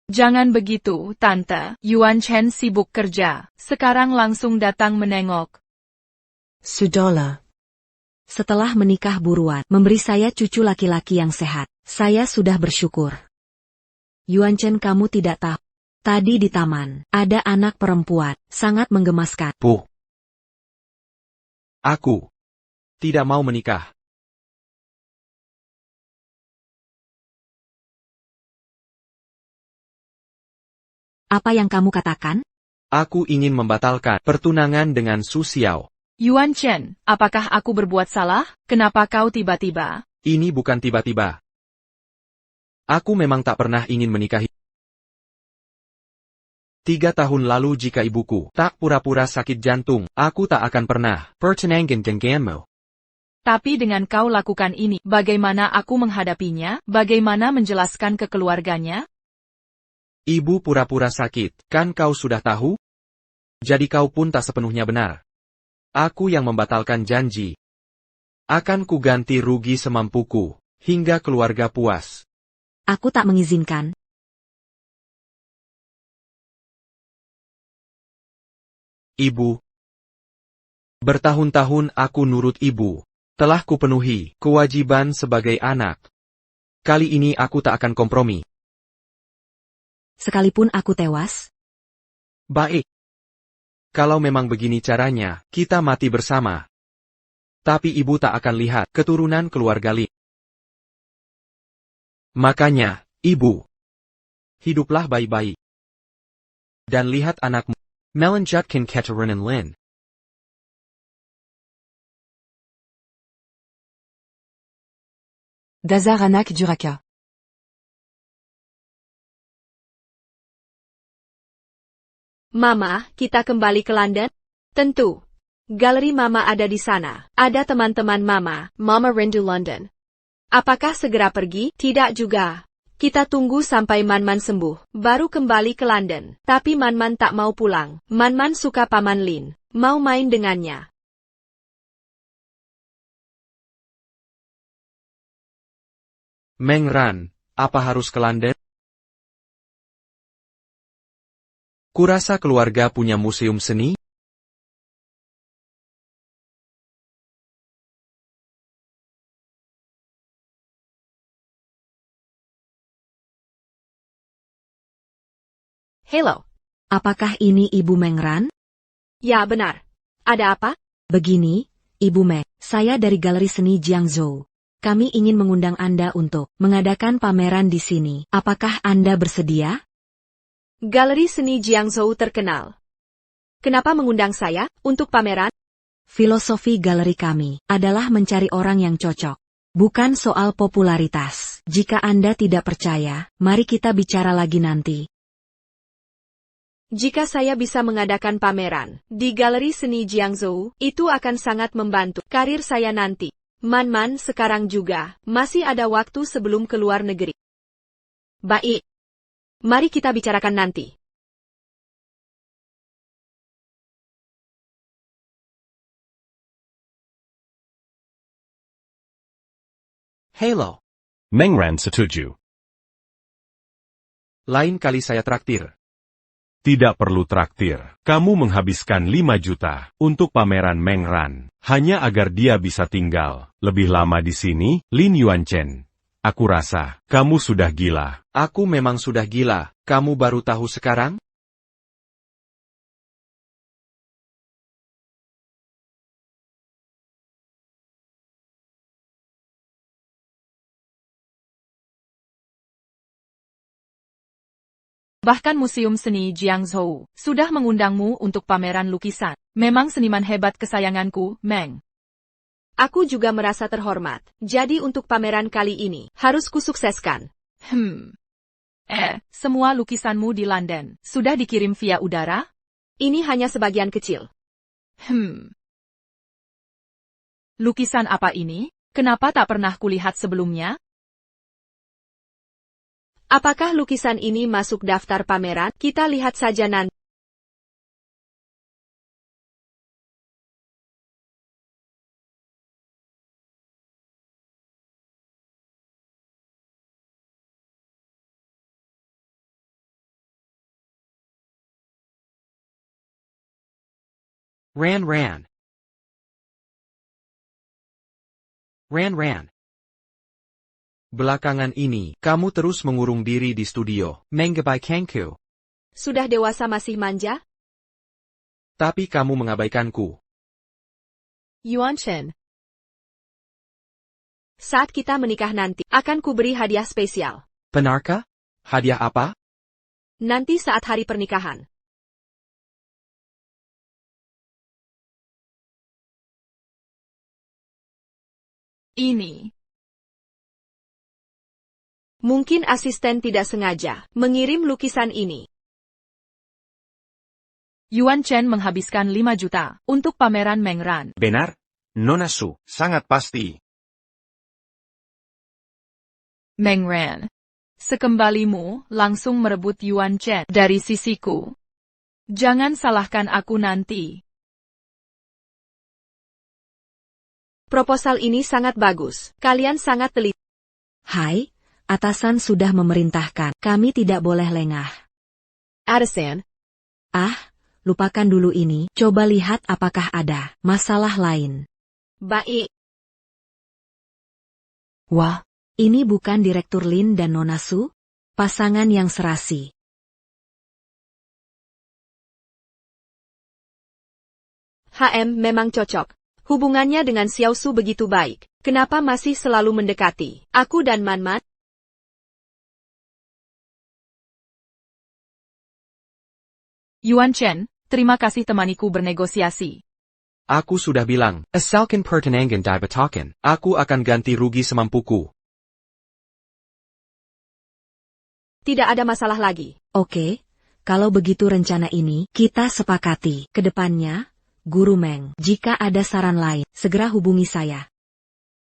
Jangan begitu, Tante. Yuan Chen sibuk kerja. Sekarang langsung datang menengok. Sudahlah. Setelah menikah buruan, memberi saya cucu laki-laki yang sehat. Saya sudah bersyukur. Yuan Chen, kamu tidak tahu. Tadi di taman, ada anak perempuan, sangat menggemaskan. Puh. Aku tidak mau menikah. Apa yang kamu katakan? Aku ingin membatalkan pertunangan dengan Su Xiao. Yuan Chen, apakah aku berbuat salah? Kenapa kau tiba-tiba? Ini bukan tiba-tiba. Aku memang tak pernah ingin menikahi. 3 tahun lalu jika ibuku tak pura-pura sakit jantung, aku tak akan pernah pertunangan denganmu. Tapi dengan kau lakukan ini, bagaimana aku menghadapinya? Bagaimana menjelaskan ke keluarganya? Ibu pura-pura sakit, kan kau sudah tahu? Jadi kau pun tak sepenuhnya benar. Aku yang membatalkan janji. Akan kuganti rugi semampuku, hingga keluarga puas. Aku tak mengizinkan. Ibu. Bertahun-tahun aku nurut ibu. Telah kupenuhi kewajiban sebagai anak. Kali ini aku tak akan kompromi. Sekalipun aku tewas? Baik. Kalau memang begini caranya, kita mati bersama. Tapi ibu tak akan lihat keturunan keluarga Li. Makanya, ibu, hiduplah baik-baik. Dan lihat anakmu, melanjutkan keturunan Lin. Dazar anak duraka. Mama, kita kembali ke London? Tentu. Galeri Mama ada di sana. Ada teman-teman Mama. Mama rindu London. Apakah segera pergi? Tidak juga. Kita tunggu sampai Man-Man sembuh, baru kembali ke London. Tapi Man-Man tak mau pulang. Man-Man suka Paman Lin. Mau main dengannya. Meng Ran, apa harus ke London? Kurasa keluarga punya museum seni? Hello. Apakah ini Ibu Meng Ran? Ya, benar. Ada apa? Begini, Ibu Meng, saya dari Galeri Seni Jiangzhou. Kami ingin mengundang Anda untuk mengadakan pameran di sini. Apakah Anda bersedia? Galeri Seni Jiangzhou terkenal. Kenapa mengundang saya untuk pameran? Filosofi galeri kami adalah mencari orang yang cocok. Bukan soal popularitas. Jika Anda tidak percaya, mari kita bicara lagi nanti. Jika saya bisa mengadakan pameran di Galeri Seni Jiangzhou, itu akan sangat membantu karir saya nanti. Man-Man sekarang juga masih ada waktu sebelum keluar negeri. Baik. Mari kita bicarakan nanti. Hello. Meng Ran setuju. Lain kali saya traktir. Tidak perlu traktir. Kamu menghabiskan 5 juta untuk pameran Meng Ran, hanya agar dia bisa tinggal lebih lama di sini, Lin Yuanchen. Aku rasa, kamu sudah gila. Aku memang sudah gila, kamu baru tahu sekarang? Bahkan Museum Seni Jiangzhou sudah mengundangmu untuk pameran lukisan. Memang seniman hebat kesayanganku, Meng. Aku juga merasa terhormat. Jadi untuk pameran kali ini, harus kusukseskan. Semua lukisanmu di London sudah dikirim via udara? Ini hanya sebagian kecil. Lukisan apa ini? Kenapa tak pernah kulihat sebelumnya? Apakah lukisan ini masuk daftar pameran? Kita lihat saja nanti. Ran. Belakangan ini, kamu terus mengurung diri di studio, Menggabai Kangku. Sudah dewasa masih manja? Tapi kamu mengabaikanku. Yuanchen. Saat kita menikah nanti, akan kuberi hadiah spesial. Benarkah? Hadiah apa? Nanti saat hari pernikahan. Ini. Mungkin asisten tidak sengaja mengirim lukisan ini. Yuan Chen menghabiskan 5 juta untuk pameran Meng Ran. Benar? Nona Su, sangat pasti. Meng Ran. Sekembalimu, langsung merebut Yuan Chen dari sisiku. Jangan salahkan aku nanti. Proposal ini sangat bagus. Kalian sangat teliti. Hai, atasan sudah memerintahkan. Kami tidak boleh lengah. Arsen. Lupakan dulu ini. Coba lihat apakah ada masalah lain. Baik. Wah, ini bukan Direktur Lin dan Nona Su? Pasangan yang serasi. Memang cocok. Hubungannya dengan Xiao Su begitu baik. Kenapa masih selalu mendekati aku dan Man? Yuan Chen, terima kasih temaniku bernegosiasi. Aku sudah bilang, asalkan pertenangan dibetakan, aku akan ganti rugi semampuku. Tidak ada masalah lagi. Oke, kalau begitu rencana ini, kita sepakati. Kedepannya, Guru Meng, jika ada saran lain, segera hubungi saya.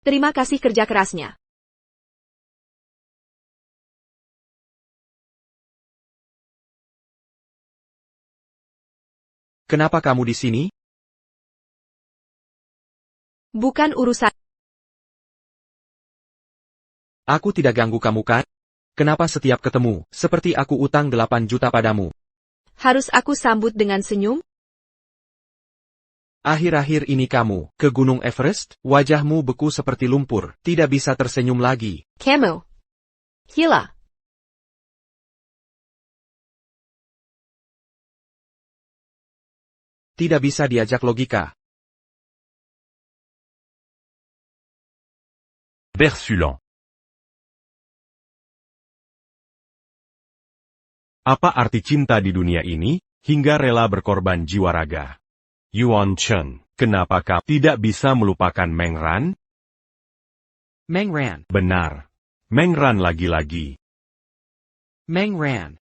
Terima kasih kerja kerasnya. Kenapa kamu di sini? Bukan urusan. Aku tidak ganggu kamu kan? Kenapa setiap ketemu, seperti aku utang 8 juta padamu? Harus aku sambut dengan senyum? Akhir-akhir ini kamu, ke Gunung Everest, wajahmu beku seperti lumpur, tidak bisa tersenyum lagi. Kamu. Gila. Tidak bisa diajak logika. Bersulant. Apa arti cinta di dunia ini, hingga rela berkorban jiwa raga? Yuan Chen, kenapa kau tidak bisa melupakan Meng Ran? Meng Ran. Benar. Meng Ran lagi-lagi. Meng Ran.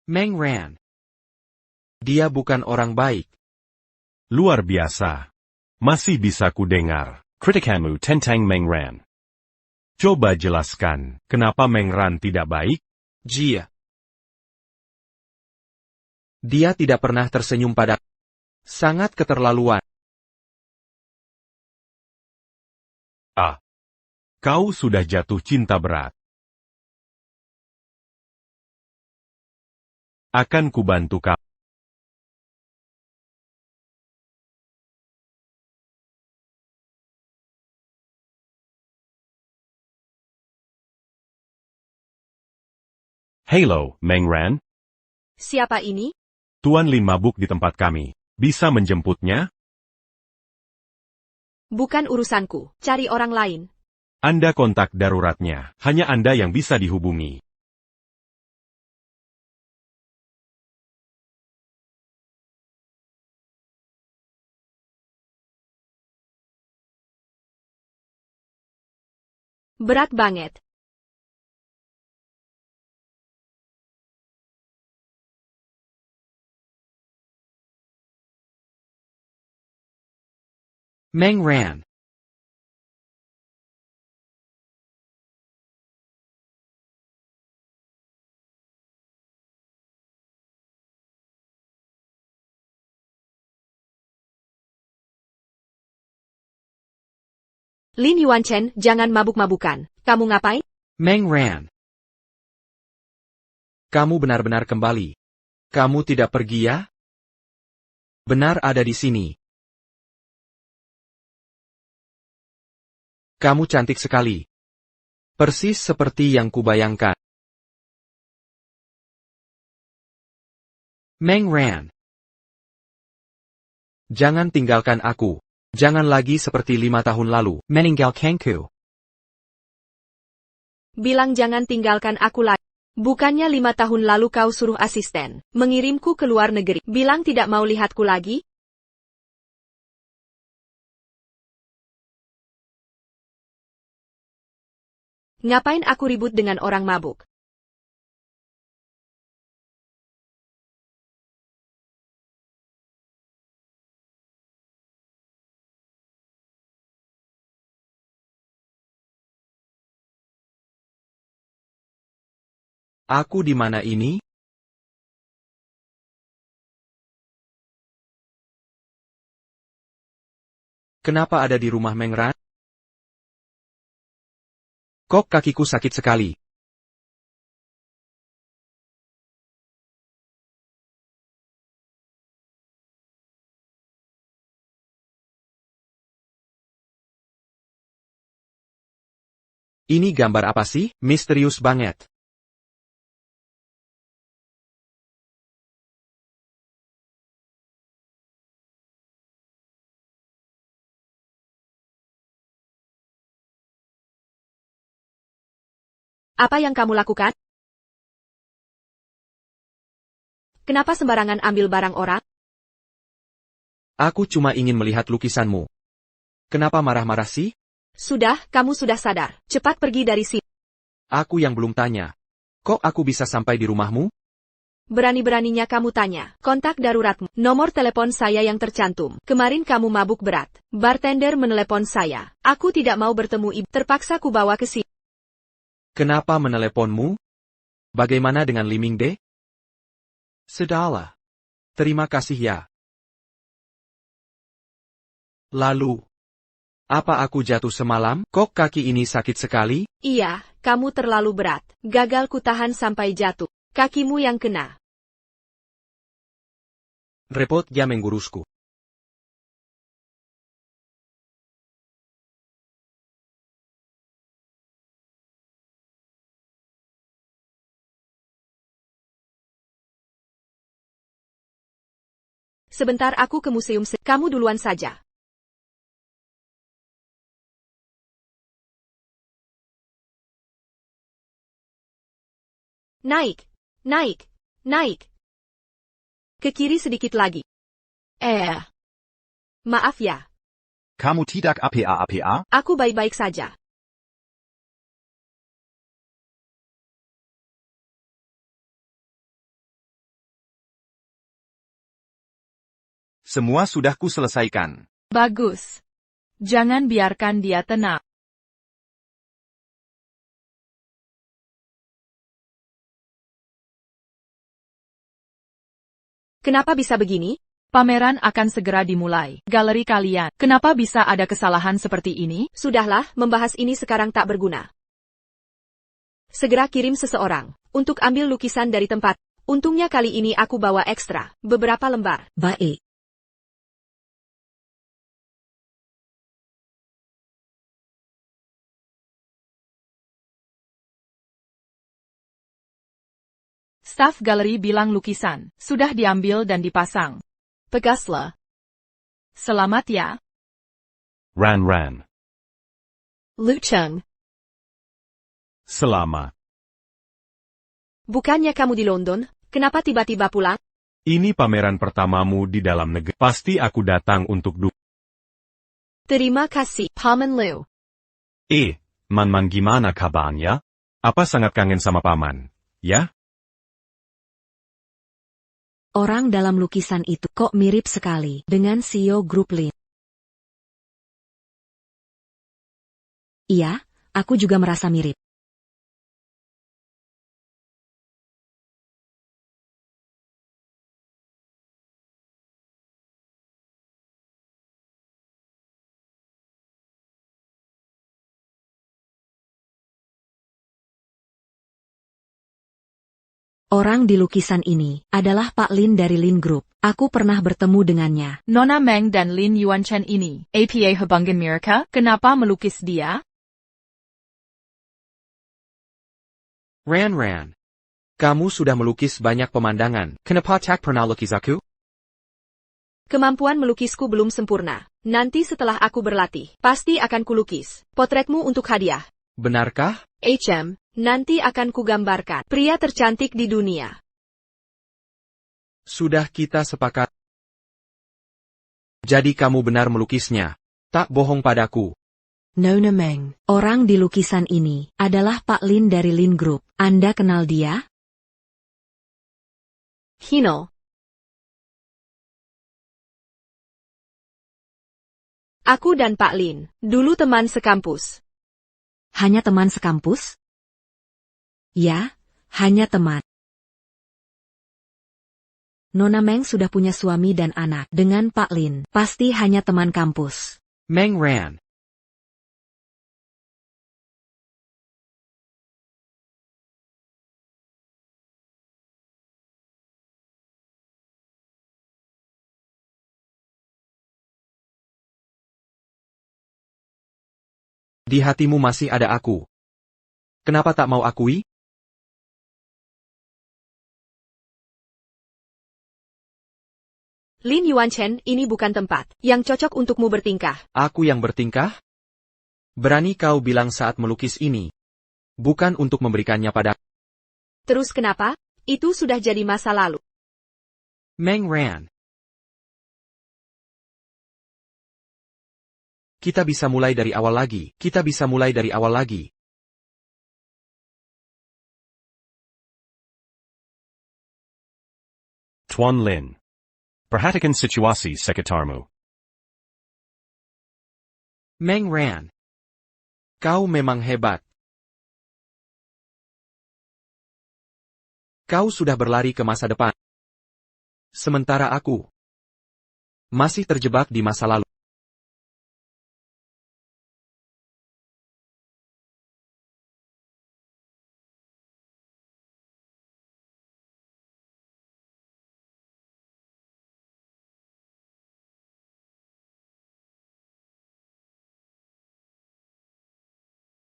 Meng Ran. Dia bukan orang baik. Luar biasa. Masih bisa ku dengar kritikanmu tentang Meng Ran. Coba jelaskan, kenapa Meng Ran tidak baik? Dia tidak pernah tersenyum pada. Sangat keterlaluan. Kau sudah jatuh cinta berat. Akan kubantu kau. Halo, Meng Ran. Siapa ini? Tuan Lin mabuk di tempat kami. Bisa menjemputnya? Bukan urusanku. Cari orang lain. Anda kontak daruratnya. Hanya Anda yang bisa dihubungi. Berat banget. Meng Ran. Lin Yuanchen, jangan mabuk-mabukan. Kamu ngapain? Meng Ran. Kamu benar-benar kembali. Kamu tidak pergi ya? Benar ada di sini. Kamu cantik sekali. Persis seperti yang kubayangkan. Meng Ran. Jangan tinggalkan aku. Jangan lagi seperti 5 tahun lalu. Meninggalkanku. Bilang jangan tinggalkan aku lagi. Bukannya 5 tahun lalu kau suruh asisten mengirimku ke luar negeri. Bilang tidak mau lihatku lagi? Ngapain aku ribut dengan orang mabuk? Aku di mana ini? Kenapa ada di rumah Meng Ran? Kok kakiku sakit sekali. Ini gambar apa sih? Misterius banget. Apa yang kamu lakukan? Kenapa sembarangan ambil barang orang? Aku cuma ingin melihat lukisanmu. Kenapa marah-marah sih? Sudah, kamu sudah sadar. Cepat pergi dari sini. Aku yang belum tanya. Kok aku bisa sampai di rumahmu? Berani-beraninya kamu tanya. Kontak daruratmu. Nomor telepon saya yang tercantum. Kemarin kamu mabuk berat. Bartender menelepon saya. Aku tidak mau bertemu ibu. Terpaksa ku bawa ke sini. Kenapa meneleponmu? Bagaimana dengan Liming De? Sudahlah. Terima kasih ya. Lalu, apa aku jatuh semalam? Kok kaki ini sakit sekali? Iya, kamu terlalu berat. Gagal ku tahan sampai jatuh. Kakimu yang kena. Repot ya menggurusku. Sebentar aku ke museum. Kamu duluan saja. Naik, naik, naik. Ke kiri sedikit lagi. Maaf ya, Kamu tidak apa-apa? aku baik-baik saja. Semua sudah kuselesaikan. Bagus. Jangan biarkan dia tenang. Kenapa bisa begini? Pameran akan segera dimulai. Galeri kalian, kenapa bisa ada kesalahan seperti ini? Sudahlah, membahas ini sekarang tak berguna. Segera kirim seseorang untuk ambil lukisan dari tempat. Untungnya kali ini aku bawa ekstra, beberapa lembar. Baik. Staf galeri bilang lukisan sudah diambil dan dipasang. Pegaslah. Selamat ya. Ran. Lucheng, Selamat. bukannya kamu di London? Kenapa tiba-tiba pulang? Ini pameran pertamamu di dalam negeri. Pasti aku datang untuk Terima kasih, Paman Liu. Man gimana kabarnya? Apa sangat kangen sama paman? Ya? Orang dalam lukisan itu kok mirip sekali dengan CEO grup Lin. Iya, aku juga merasa mirip. Orang di lukisan ini adalah Pak Lin dari Lin Group. Aku pernah bertemu dengannya. Nona Meng dan Lin Yuanchen ini, APA Hubungan Mereka, kenapa melukis dia? Ran. Kamu sudah melukis banyak pemandangan. Kenapa tak pernah lukis aku? Kemampuan melukisku belum sempurna. Nanti setelah aku berlatih, pasti akan kulukis potretmu untuk hadiah. Benarkah? Nanti akan kugambarkan pria tercantik di dunia. Sudah kita sepakat. Jadi kamu benar melukisnya. Tak bohong padaku. Nona Meng. Orang di lukisan ini adalah Pak Lin dari Lin Group. Anda kenal dia? Hino. Aku dan Pak Lin, dulu teman sekampus. Hanya teman sekampus? Ya, hanya teman. Nona Meng sudah punya suami dan anak. Dengan Pak Lin, pasti hanya teman kampus. Meng Ran. Di hatimu masih ada aku. Kenapa tak mau akui? Lin Yuanchen, ini bukan tempat yang cocok untukmu bertingkah. Aku yang bertingkah? Berani kau bilang saat melukis ini. Bukan untuk memberikannya pada Terus kenapa? Itu sudah jadi masa lalu. Meng Ran. Kita bisa mulai dari awal lagi. Tuan Lin. Perhatikan situasi sekitarmu. Meng Ran. Kau memang hebat. Kau sudah berlari ke masa depan. Sementara aku masih terjebak di masa lalu.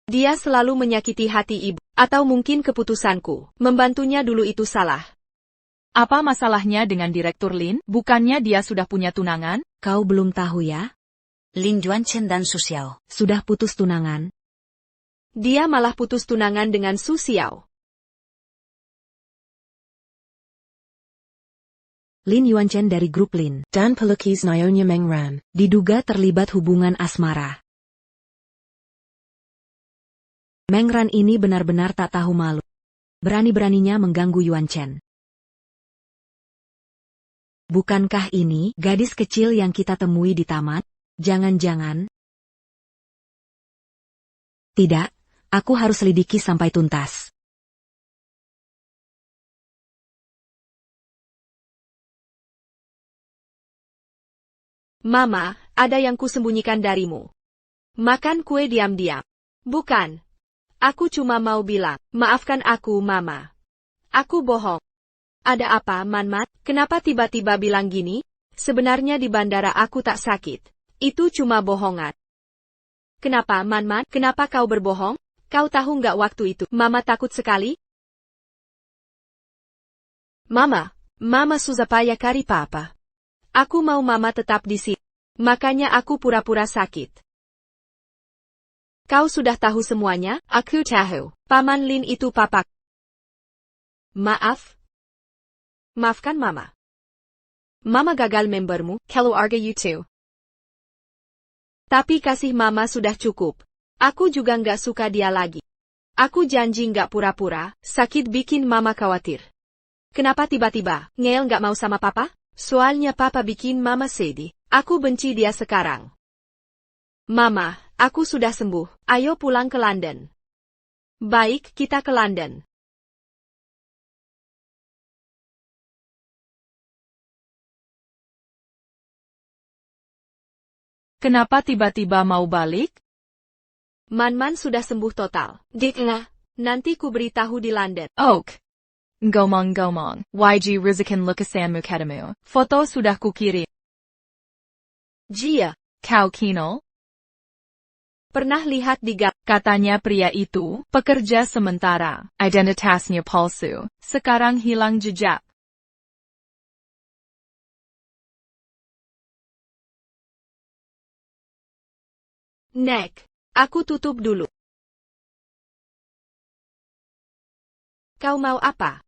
Dia selalu menyakiti hati ibu. Atau mungkin keputusanku membantunya dulu itu salah. Apa masalahnya dengan Direktur Lin? Bukannya dia sudah punya tunangan? Kau belum tahu ya? Lin Yuanchen dan Su Xiao. Sudah putus tunangan. Dia malah putus tunangan dengan Su Xiao. Lin Yuanchen dari grup Lin. Dan pelukis Nyonya Meng Ran. Diduga terlibat hubungan asmara. Meng Ran ini benar-benar tak tahu malu. Berani-beraninya mengganggu Yuanchen. Bukankah ini gadis kecil yang kita temui di taman? Jangan-jangan. Tidak, aku harus selidiki sampai tuntas. Mama, ada yang kusembunyikan darimu. Makan kue diam-diam. Bukan. Aku cuma mau bilang, maafkan aku, Mama. Aku bohong. Ada apa, Manman? Kenapa tiba-tiba bilang gini? Sebenarnya di bandara aku tak sakit. Itu cuma bohongan. Kenapa, Manman? Kenapa kau berbohong? Kau tahu nggak waktu itu, Mama takut sekali? Mama susah payah cari papa. Aku mau Mama tetap di sini. Makanya aku pura-pura sakit. Kau sudah tahu semuanya? Aku tahu. Paman Lin itu papak. Maaf. Maafkan Mama. Mama gagal membermu, keluarga you too. Tapi kasih Mama sudah cukup. Aku juga nggak suka dia lagi. Aku janji nggak pura-pura, sakit bikin Mama khawatir. Kenapa tiba-tiba, Ngel nggak mau sama Papa? Soalnya Papa bikin Mama sedih. Aku benci dia sekarang. Mama, aku sudah sembuh. Ayo pulang ke London. Baik, kita ke London. Kenapa tiba-tiba mau balik? Manman sudah sembuh total. Diklah, nanti ku beritahu di London. Oak. Gomong-gomong. YG Rizikan lukasanmu katamu. Foto sudah kukirim. Jia, Kau Kinol? pernah lihat di Katanya pria itu, pekerja sementara. Identitasnya palsu. Sekarang hilang jejak. Nek, aku tutup dulu. Kau mau apa?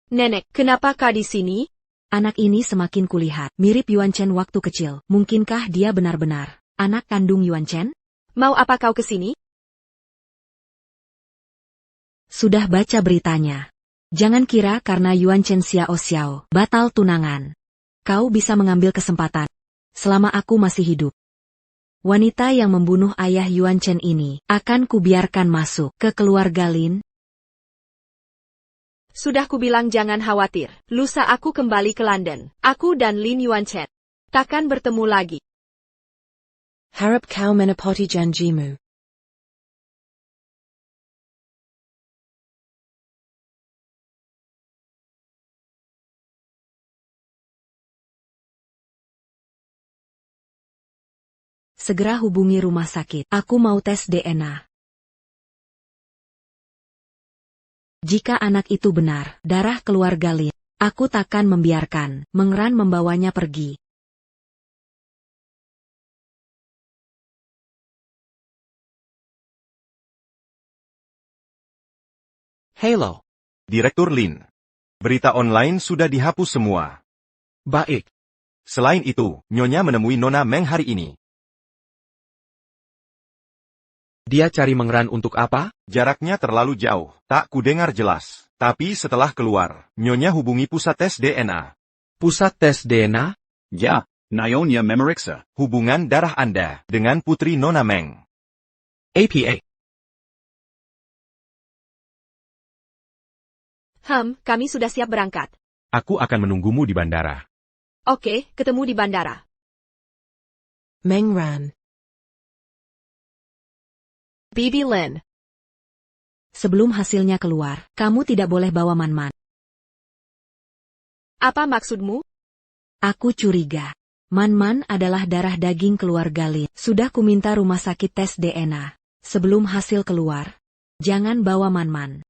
Nenek, kenapa kau di sini? Anak ini semakin kulihat mirip Yuan Chen waktu kecil. Mungkinkah dia benar-benar anak kandung Yuan Chen? Mau apa kau ke sini? Sudah baca beritanya. Jangan kira karena Yuan Chen Xiao batal tunangan. Kau bisa mengambil kesempatan. Selama aku masih hidup. Wanita yang membunuh ayah Yuan Chen ini akan kubiarkan masuk ke keluarga Lin. Sudah kubilang jangan khawatir. Lusa aku kembali ke London. Aku dan Lin Yuan Chen takkan bertemu lagi. Harap kau menepati janjimu. Segera hubungi rumah sakit. Aku mau tes DNA. Jika anak itu benar, darah keluarga Lin, aku takkan membiarkan Mengran membawanya pergi. Halo. Direktur Lin. Berita online sudah dihapus semua. Baik. Selain itu, Nyonya menemui Nona Meng hari ini. Dia cari Mengran untuk apa? Jaraknya terlalu jauh, tak kudengar jelas. Tapi setelah keluar, Nyonya hubungi pusat tes DNA. Pusat tes DNA? Ya, Nyonya memeriksa Hubungan darah Anda dengan putri Nona Meng. APA. Kami sudah siap berangkat. Aku akan menunggumu di bandara. Oke, ketemu di bandara. Mengran. Bibi Lin. Sebelum hasilnya keluar, kamu tidak boleh bawa Manman. Apa maksudmu? Aku curiga. Manman adalah darah daging keluarga Lin. Sudah kuminta rumah sakit tes DNA. Sebelum hasil keluar, jangan bawa Manman.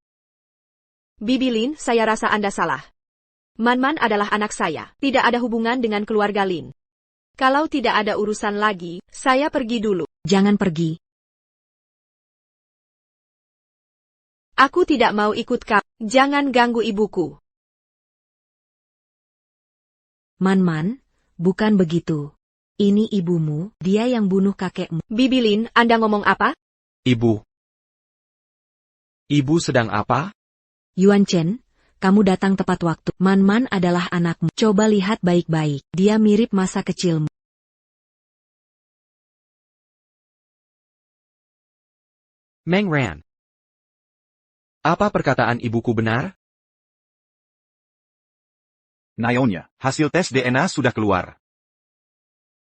Bibi Lin, saya rasa Anda salah. Manman adalah anak saya, tidak ada hubungan dengan keluarga Lin. Kalau tidak ada urusan lagi, saya pergi dulu. Jangan pergi. Aku tidak mau ikut kau. Jangan ganggu ibuku. Manman, bukan begitu. Ini ibumu, dia yang bunuh kakekmu. Bibi Lin, Anda ngomong apa? Ibu. Ibu sedang apa? Yuan Chen, kamu datang tepat waktu. Manman adalah anakmu. Coba lihat baik-baik. Dia mirip masa kecilmu. Mengran. Apa perkataan ibuku benar? Nyonya. Hasil tes DNA sudah keluar.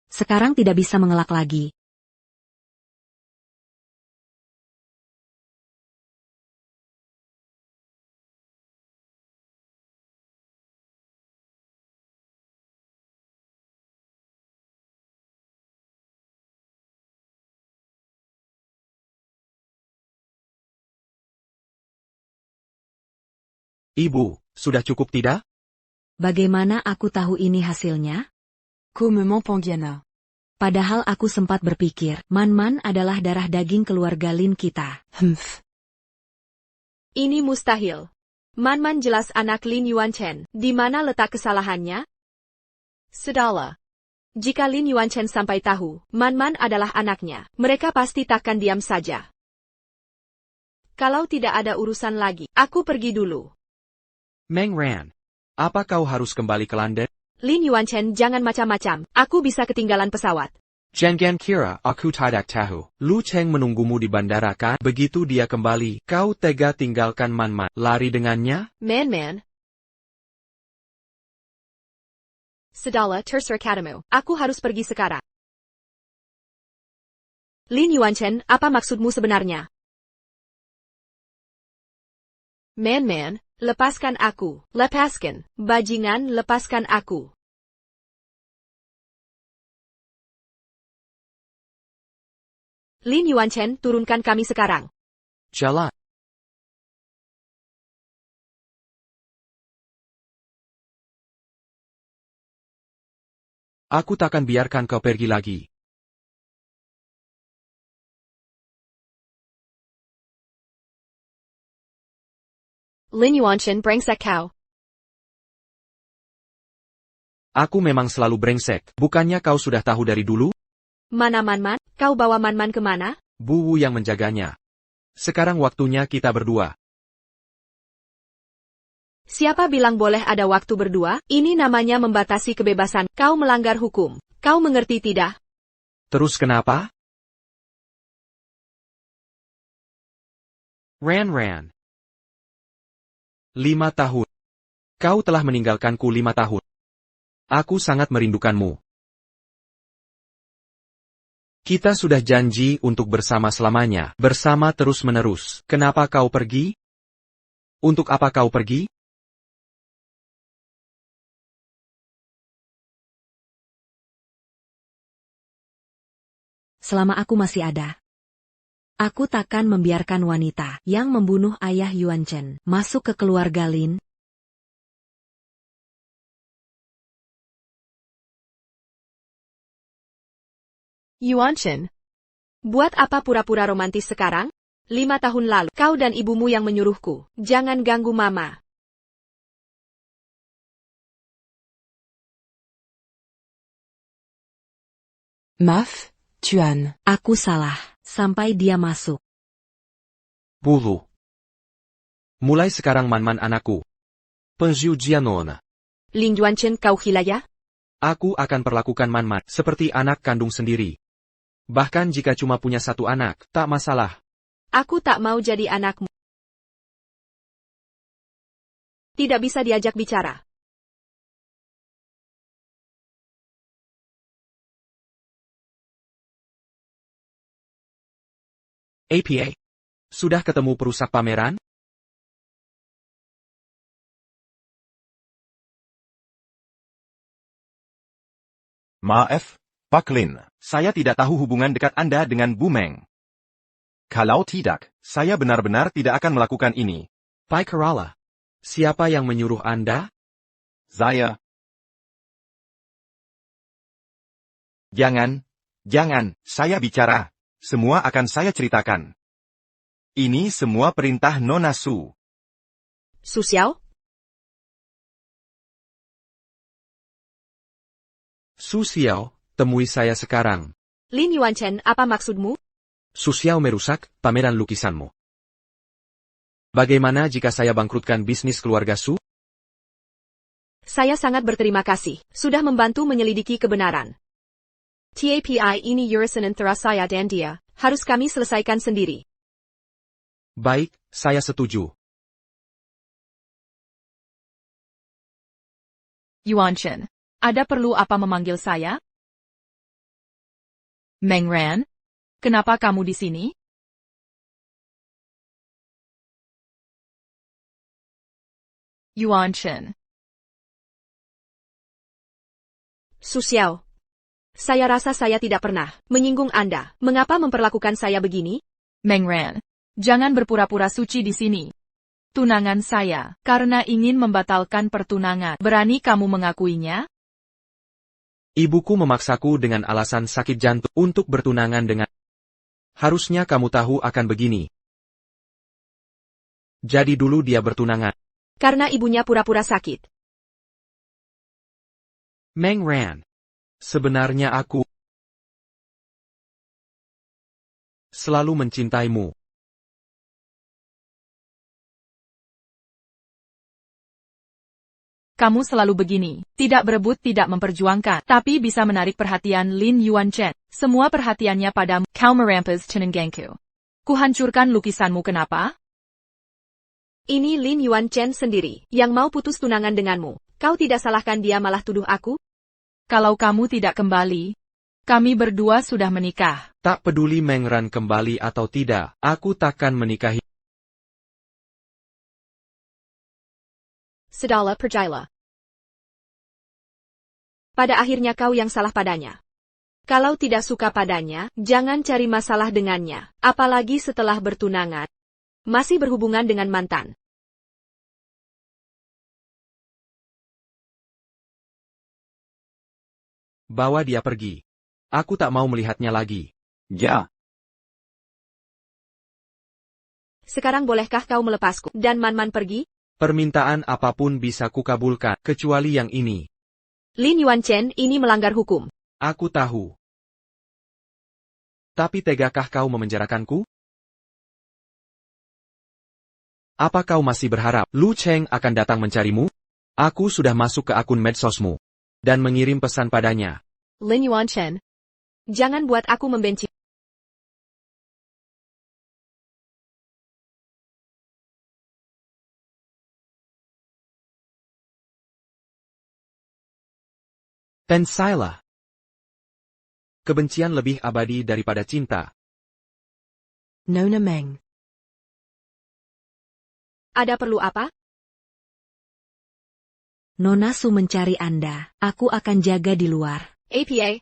Sekarang tidak bisa mengelak lagi. Ibu, sudah cukup tidak? Bagaimana aku tahu ini hasilnya? Comment Pangiana. Padahal aku sempat berpikir, Man-Man adalah darah daging keluarga Lin kita. Humph. Ini mustahil. Man-Man jelas anak Lin Yuanchen. Di mana letak kesalahannya? Sudahlah. Jika Lin Yuanchen sampai tahu, Man-Man adalah anaknya, mereka pasti takkan diam saja. Kalau tidak ada urusan lagi, aku pergi dulu. Meng Ran, apa kau harus kembali ke London? Lin Yuanchen, jangan macam-macam, aku bisa ketinggalan pesawat. Jangan kira aku tidak tahu. Lu Cheng menunggumu di bandara kan? Begitu dia kembali, kau tega tinggalkan Man-Man, lari dengannya? Man. Sudahlah, terserah katamu, aku harus pergi sekarang. Lin Yuanchen, apa maksudmu sebenarnya? Man, lepaskan aku, lepaskan, bajingan, lepaskan aku. Lin Yuanchen, turunkan kami sekarang. Jalan. Aku takkan biarkan kau pergi lagi. Lin Yuanchen, brengsek kau. Aku memang selalu brengsek, bukannya kau sudah tahu dari dulu? Mana Man-Man? Kau bawa Man-Man kemana? Bu Wu yang menjaganya. Sekarang waktunya kita berdua. Siapa bilang boleh ada waktu berdua? Ini namanya membatasi kebebasan. Kau melanggar hukum. Kau mengerti tidak? Terus kenapa? Ran. 5 tahun. Kau telah meninggalkanku 5 tahun. Aku sangat merindukanmu. Kita sudah janji untuk bersama selamanya, bersama terus-menerus. Kenapa kau pergi? Untuk apa kau pergi? Selama aku masih ada. Aku takkan membiarkan wanita yang membunuh ayah Yuanchen masuk ke keluarga Lin. Yuanchen. Buat apa pura-pura romantis sekarang? 5 tahun lalu, kau dan ibumu yang menyuruhku. Jangan ganggu mama. Maf, Tuan. Aku salah, sampai dia masuk. Bulu. Mulai sekarang Man-Man anakku. Penjiu Jianona. Lin Yuanchen, kau gila ya? Aku akan perlakukan Man-Man seperti anak kandung sendiri. Bahkan jika cuma punya satu anak, tak masalah. Aku tak mau jadi anakmu. Tidak bisa diajak bicara. APA. Sudah ketemu perusak pameran? Maaf, Pak Lin. Saya tidak tahu hubungan dekat Anda dengan Bu Meng. Kalau tidak, saya benar-benar tidak akan melakukan ini. Pai Kerala. Siapa yang menyuruh Anda? Saya. Jangan, saya bicara. Semua akan saya ceritakan. Ini semua perintah Nona Su. Su Xiao? Su Xiao, temui saya sekarang. Lin Yuanchen, apa maksudmu? Su Xiao merusak pameran lukisanmu. Bagaimana jika saya bangkrutkan bisnis keluarga Su? Saya sangat berterima kasih, sudah membantu menyelidiki kebenaran. TAPI ini urusan antara saya dan dia, harus kami selesaikan sendiri. Baik, saya setuju. Yuan Chen, ada perlu apa memanggil saya? Meng Ran, kenapa kamu di sini? Yuan Chen. Su Xiao. Saya rasa saya tidak pernah menyinggung Anda. Mengapa memperlakukan saya begini? Meng Ran, jangan berpura-pura suci di sini. Tunangan saya, karena ingin membatalkan pertunangan. Berani kamu mengakuinya? Ibuku memaksaku dengan alasan sakit jantung untuk bertunangan dengan. Harusnya kamu tahu akan begini. Jadi dulu dia bertunangan. Karena ibunya pura-pura sakit. Meng Ran. Sebenarnya aku selalu mencintaimu. Kamu selalu begini, tidak berebut, tidak memperjuangkan, tapi bisa menarik perhatian Lin Yuan Chen. Semua perhatiannya padamu. Kau merampas Chenengengku. Kuhancurkan lukisanmu, kenapa? Ini Lin Yuan Chen sendiri, yang mau putus tunangan denganmu. Kau tidak salahkan dia malah tuduh aku? Kalau kamu tidak kembali, kami berdua sudah menikah. Tak peduli Meng Ran kembali atau tidak, aku takkan menikahi. Sedala percayalah. Pada akhirnya kau yang salah padanya. Kalau tidak suka padanya, jangan cari masalah dengannya, apalagi setelah bertunangan. Masih berhubungan dengan mantan. Bawa dia pergi. Aku tak mau melihatnya lagi. Ya. Sekarang bolehkah kau melepasku dan Man-Man pergi? Permintaan apapun bisa kukabulkan, kecuali yang ini. Lin Yuan Chen ini melanggar hukum. Aku tahu. Tapi tegakah kau memenjarakanku? Apa kau masih berharap Lu Cheng akan datang mencarimu? Aku sudah masuk ke akun medsosmu dan mengirim pesan padanya. Lin Yuan Chen, jangan buat aku membenci. Pensailah. Kebencian lebih abadi daripada cinta. Nona Meng. Ada perlu apa? Nona Su mencari Anda. Aku akan jaga di luar. APA.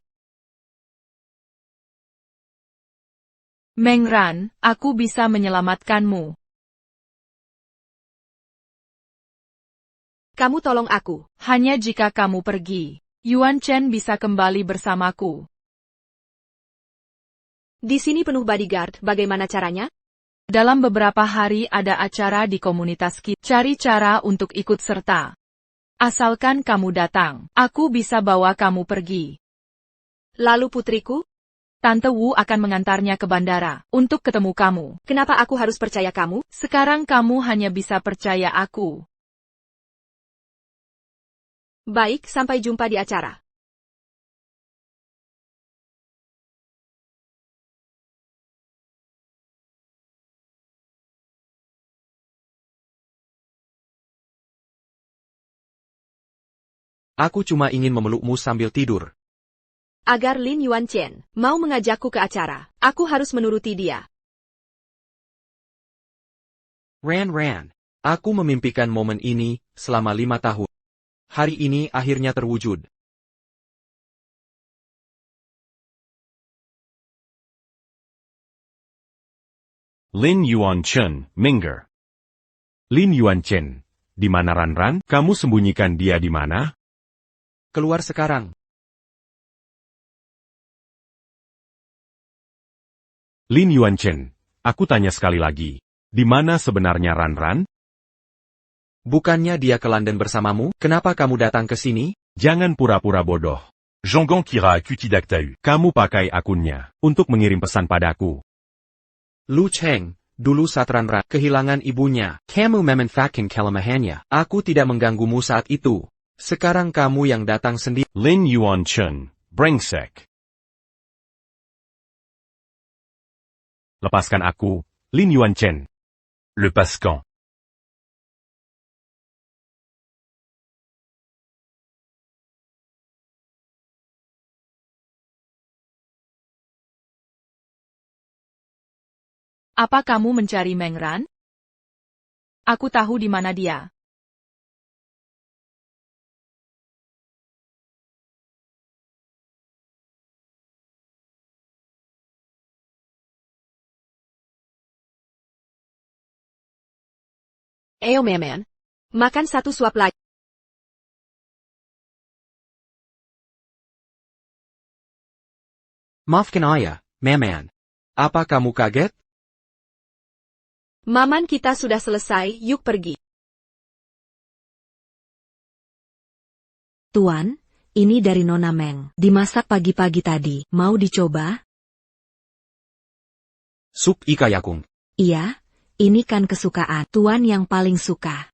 Meng Ran, aku bisa menyelamatkanmu. Kamu tolong aku. Hanya jika kamu pergi, Yuan Chen bisa kembali bersamaku. Di sini penuh bodyguard, bagaimana caranya? Dalam beberapa hari ada acara di komunitas kita. Cari cara untuk ikut serta. Asalkan kamu datang, aku bisa bawa kamu pergi. Lalu putriku? Tante Wu akan mengantarnya ke bandara untuk ketemu kamu. Kenapa aku harus percaya kamu? Sekarang kamu hanya bisa percaya aku. Baik, sampai jumpa di acara. Aku cuma ingin memelukmu sambil tidur. Agar Lin Yuan Chen mau mengajakku ke acara, aku harus menuruti dia. Ran, aku memimpikan momen ini selama 5 tahun. Hari ini akhirnya terwujud. Lin Yuan Chen, Minger. Lin Yuan Chen, di mana Ran? Kamu sembunyikan dia di mana? Keluar sekarang. Lin Yuan Chen, aku tanya sekali lagi. Di mana sebenarnya Ran? Bukannya dia ke London bersamamu? Kenapa kamu datang ke sini? Jangan pura-pura bodoh. Zhonggang kira Qtidactau. Kamu pakai akunnya untuk mengirim pesan padaku. Lu Cheng, dulu saat Ran kehilangan ibunya, kamu memanfaatkan kelemahannya. Aku tidak mengganggumu saat itu. Sekarang kamu yang datang sendiri. Lin Yuan Chen, brengsek. Lepaskan aku, Lin Yuan Chen. Lepaskan. Apa kamu mencari Meng Ran? Aku tahu di mana dia. Ayo Meman. Makan satu suap lagi. Maafkan ayah, Meman. Apa kamu kaget? Maman kita sudah selesai, yuk pergi. Tuan, ini dari Nona Meng. Dimasak pagi-pagi tadi, mau dicoba? Sup ika yakung. Iya, ini kan kesukaan Tuan yang paling suka.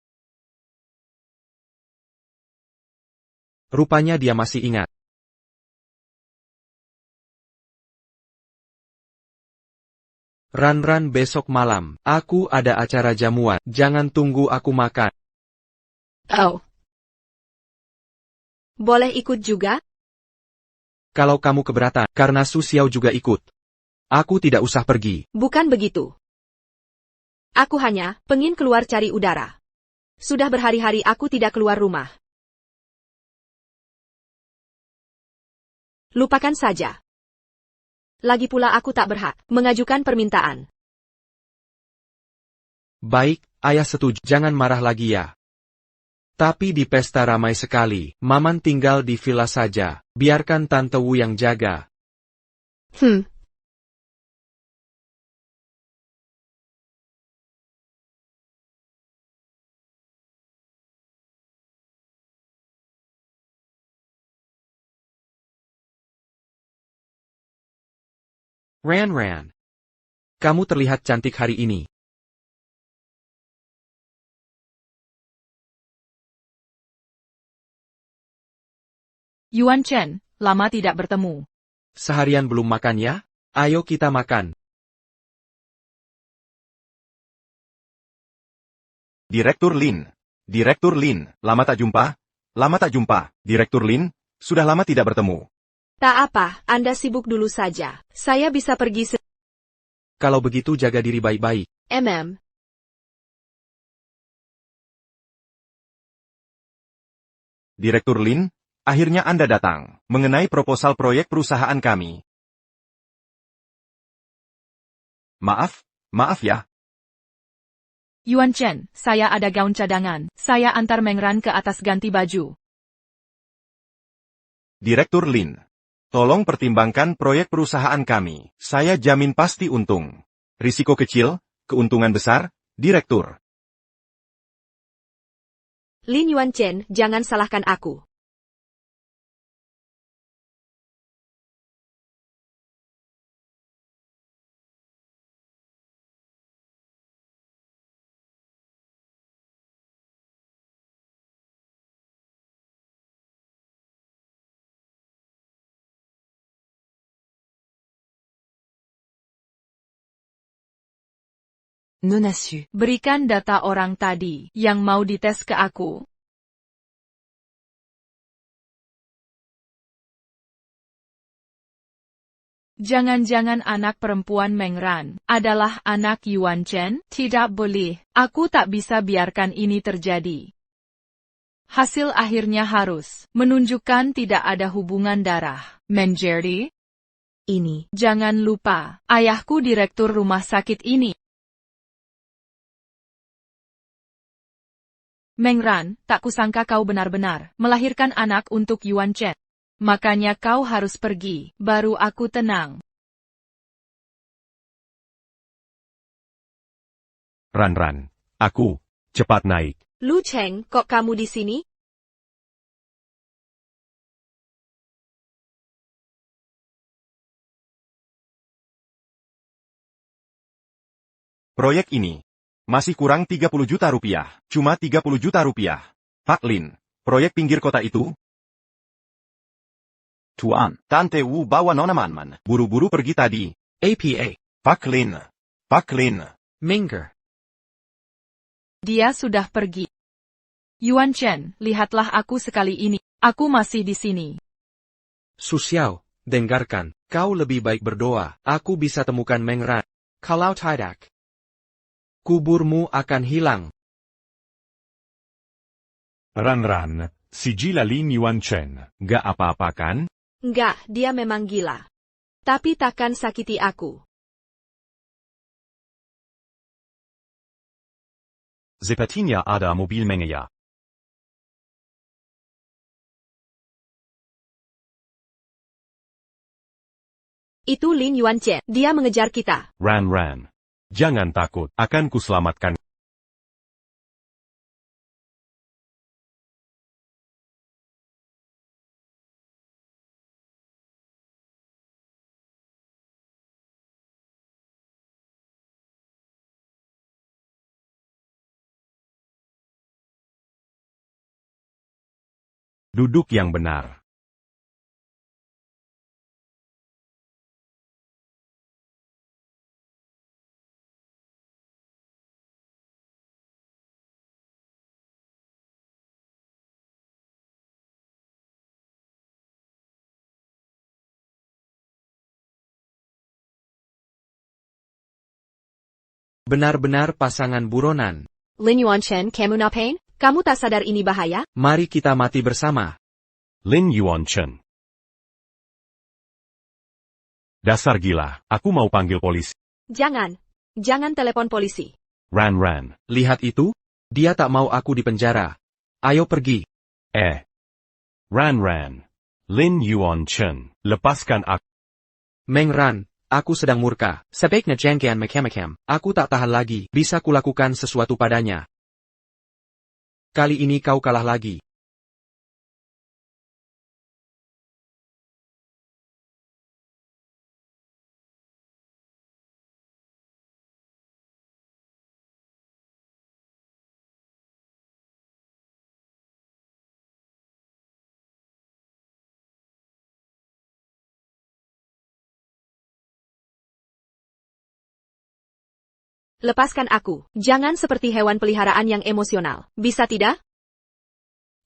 Rupanya dia masih ingat. Ran besok malam, aku ada acara jamuan, jangan tunggu aku makan. Oh. Boleh ikut juga? Kalau kamu keberatan, karena Su Xiao juga ikut. Aku tidak usah pergi. Bukan begitu. Aku hanya pengin keluar cari udara. Sudah berhari-hari aku tidak keluar rumah. Lupakan saja. Lagi pula aku tak berhak mengajukan permintaan. Baik, ayah setuju. Jangan marah lagi ya. Tapi di pesta ramai sekali, Maman tinggal di villa saja. Biarkan Tante Wu yang jaga. Ran. Kamu terlihat cantik hari ini. Yuan Chen, lama tidak bertemu. Seharian belum makan ya? Ayo kita makan. Direktur Lin. Direktur Lin, lama tak jumpa? Lama tak jumpa, Direktur Lin, sudah lama tidak bertemu. Tak apa, Anda sibuk dulu saja. Saya bisa pergi Kalau begitu jaga diri baik-baik. Direktur Lin, akhirnya Anda datang, mengenai proposal proyek perusahaan kami. Maaf ya. Yuan Chen, saya ada gaun cadangan. Saya antar Meng Ran ke atas ganti baju. Direktur Lin, tolong pertimbangkan proyek perusahaan kami. Saya jamin pasti untung. Risiko kecil, keuntungan besar, Direktur. Lin Yuan Chen, jangan salahkan aku. Nona Su. Berikan data orang tadi yang mau dites ke aku. Jangan-jangan anak perempuan Meng Ran adalah anak Yuan Chen? Tidak boleh, aku tak bisa biarkan ini terjadi. Hasil akhirnya harus menunjukkan tidak ada hubungan darah. Menjadi? Ini. Jangan lupa, ayahku direktur rumah sakit ini. Meng Ran, tak kusangka kau benar-benar melahirkan anak untuk Yuan Chen. Makanya kau harus pergi, baru aku tenang. Ran, aku, cepat naik. Lu Cheng, kok kamu di sini? Proyek ini masih kurang 30 juta rupiah. Cuma 30 juta rupiah. Pak Lin, proyek pinggir kota itu? Tuan, Tante Wu bawa Nona Manman. Buru-buru pergi tadi. APA. Pak Lin. Minger. Dia sudah pergi. Yuan Chen, lihatlah aku sekali ini. Aku masih di sini. Su Xiao, dengarkan. Kau lebih baik berdoa. Aku bisa temukan Meng Ran. Kalau tidak, kuburmu akan hilang. Ran, si gila Lin Yuanchen, gak apa-apa kan? Enggak, dia memang gila. Tapi takkan sakiti aku. Sepertinya ada mobilmenge ya. Itu Lin Yuanchen, dia mengejar kita. Ran. Jangan takut, akan kuselamatkan. Duduk yang benar. Benar-benar pasangan buronan. Lin Yuanchen, kamu ngapain? Kamu tak sadar ini bahaya? Mari kita mati bersama. Lin Yuanchen. Dasar gila, aku mau panggil polisi. Jangan telepon polisi. Ran. Lihat itu? Dia tak mau aku di penjara. Ayo pergi. Ran. Lin Yuanchen, lepaskan aku. Meng Ran, aku sedang murka. Sebaiknya jengkean makam. Aku tak tahan lagi. Bisa kulakukan sesuatu padanya. Kali ini kau kalah lagi. Lepaskan aku. Jangan seperti hewan peliharaan yang emosional. Bisa tidak?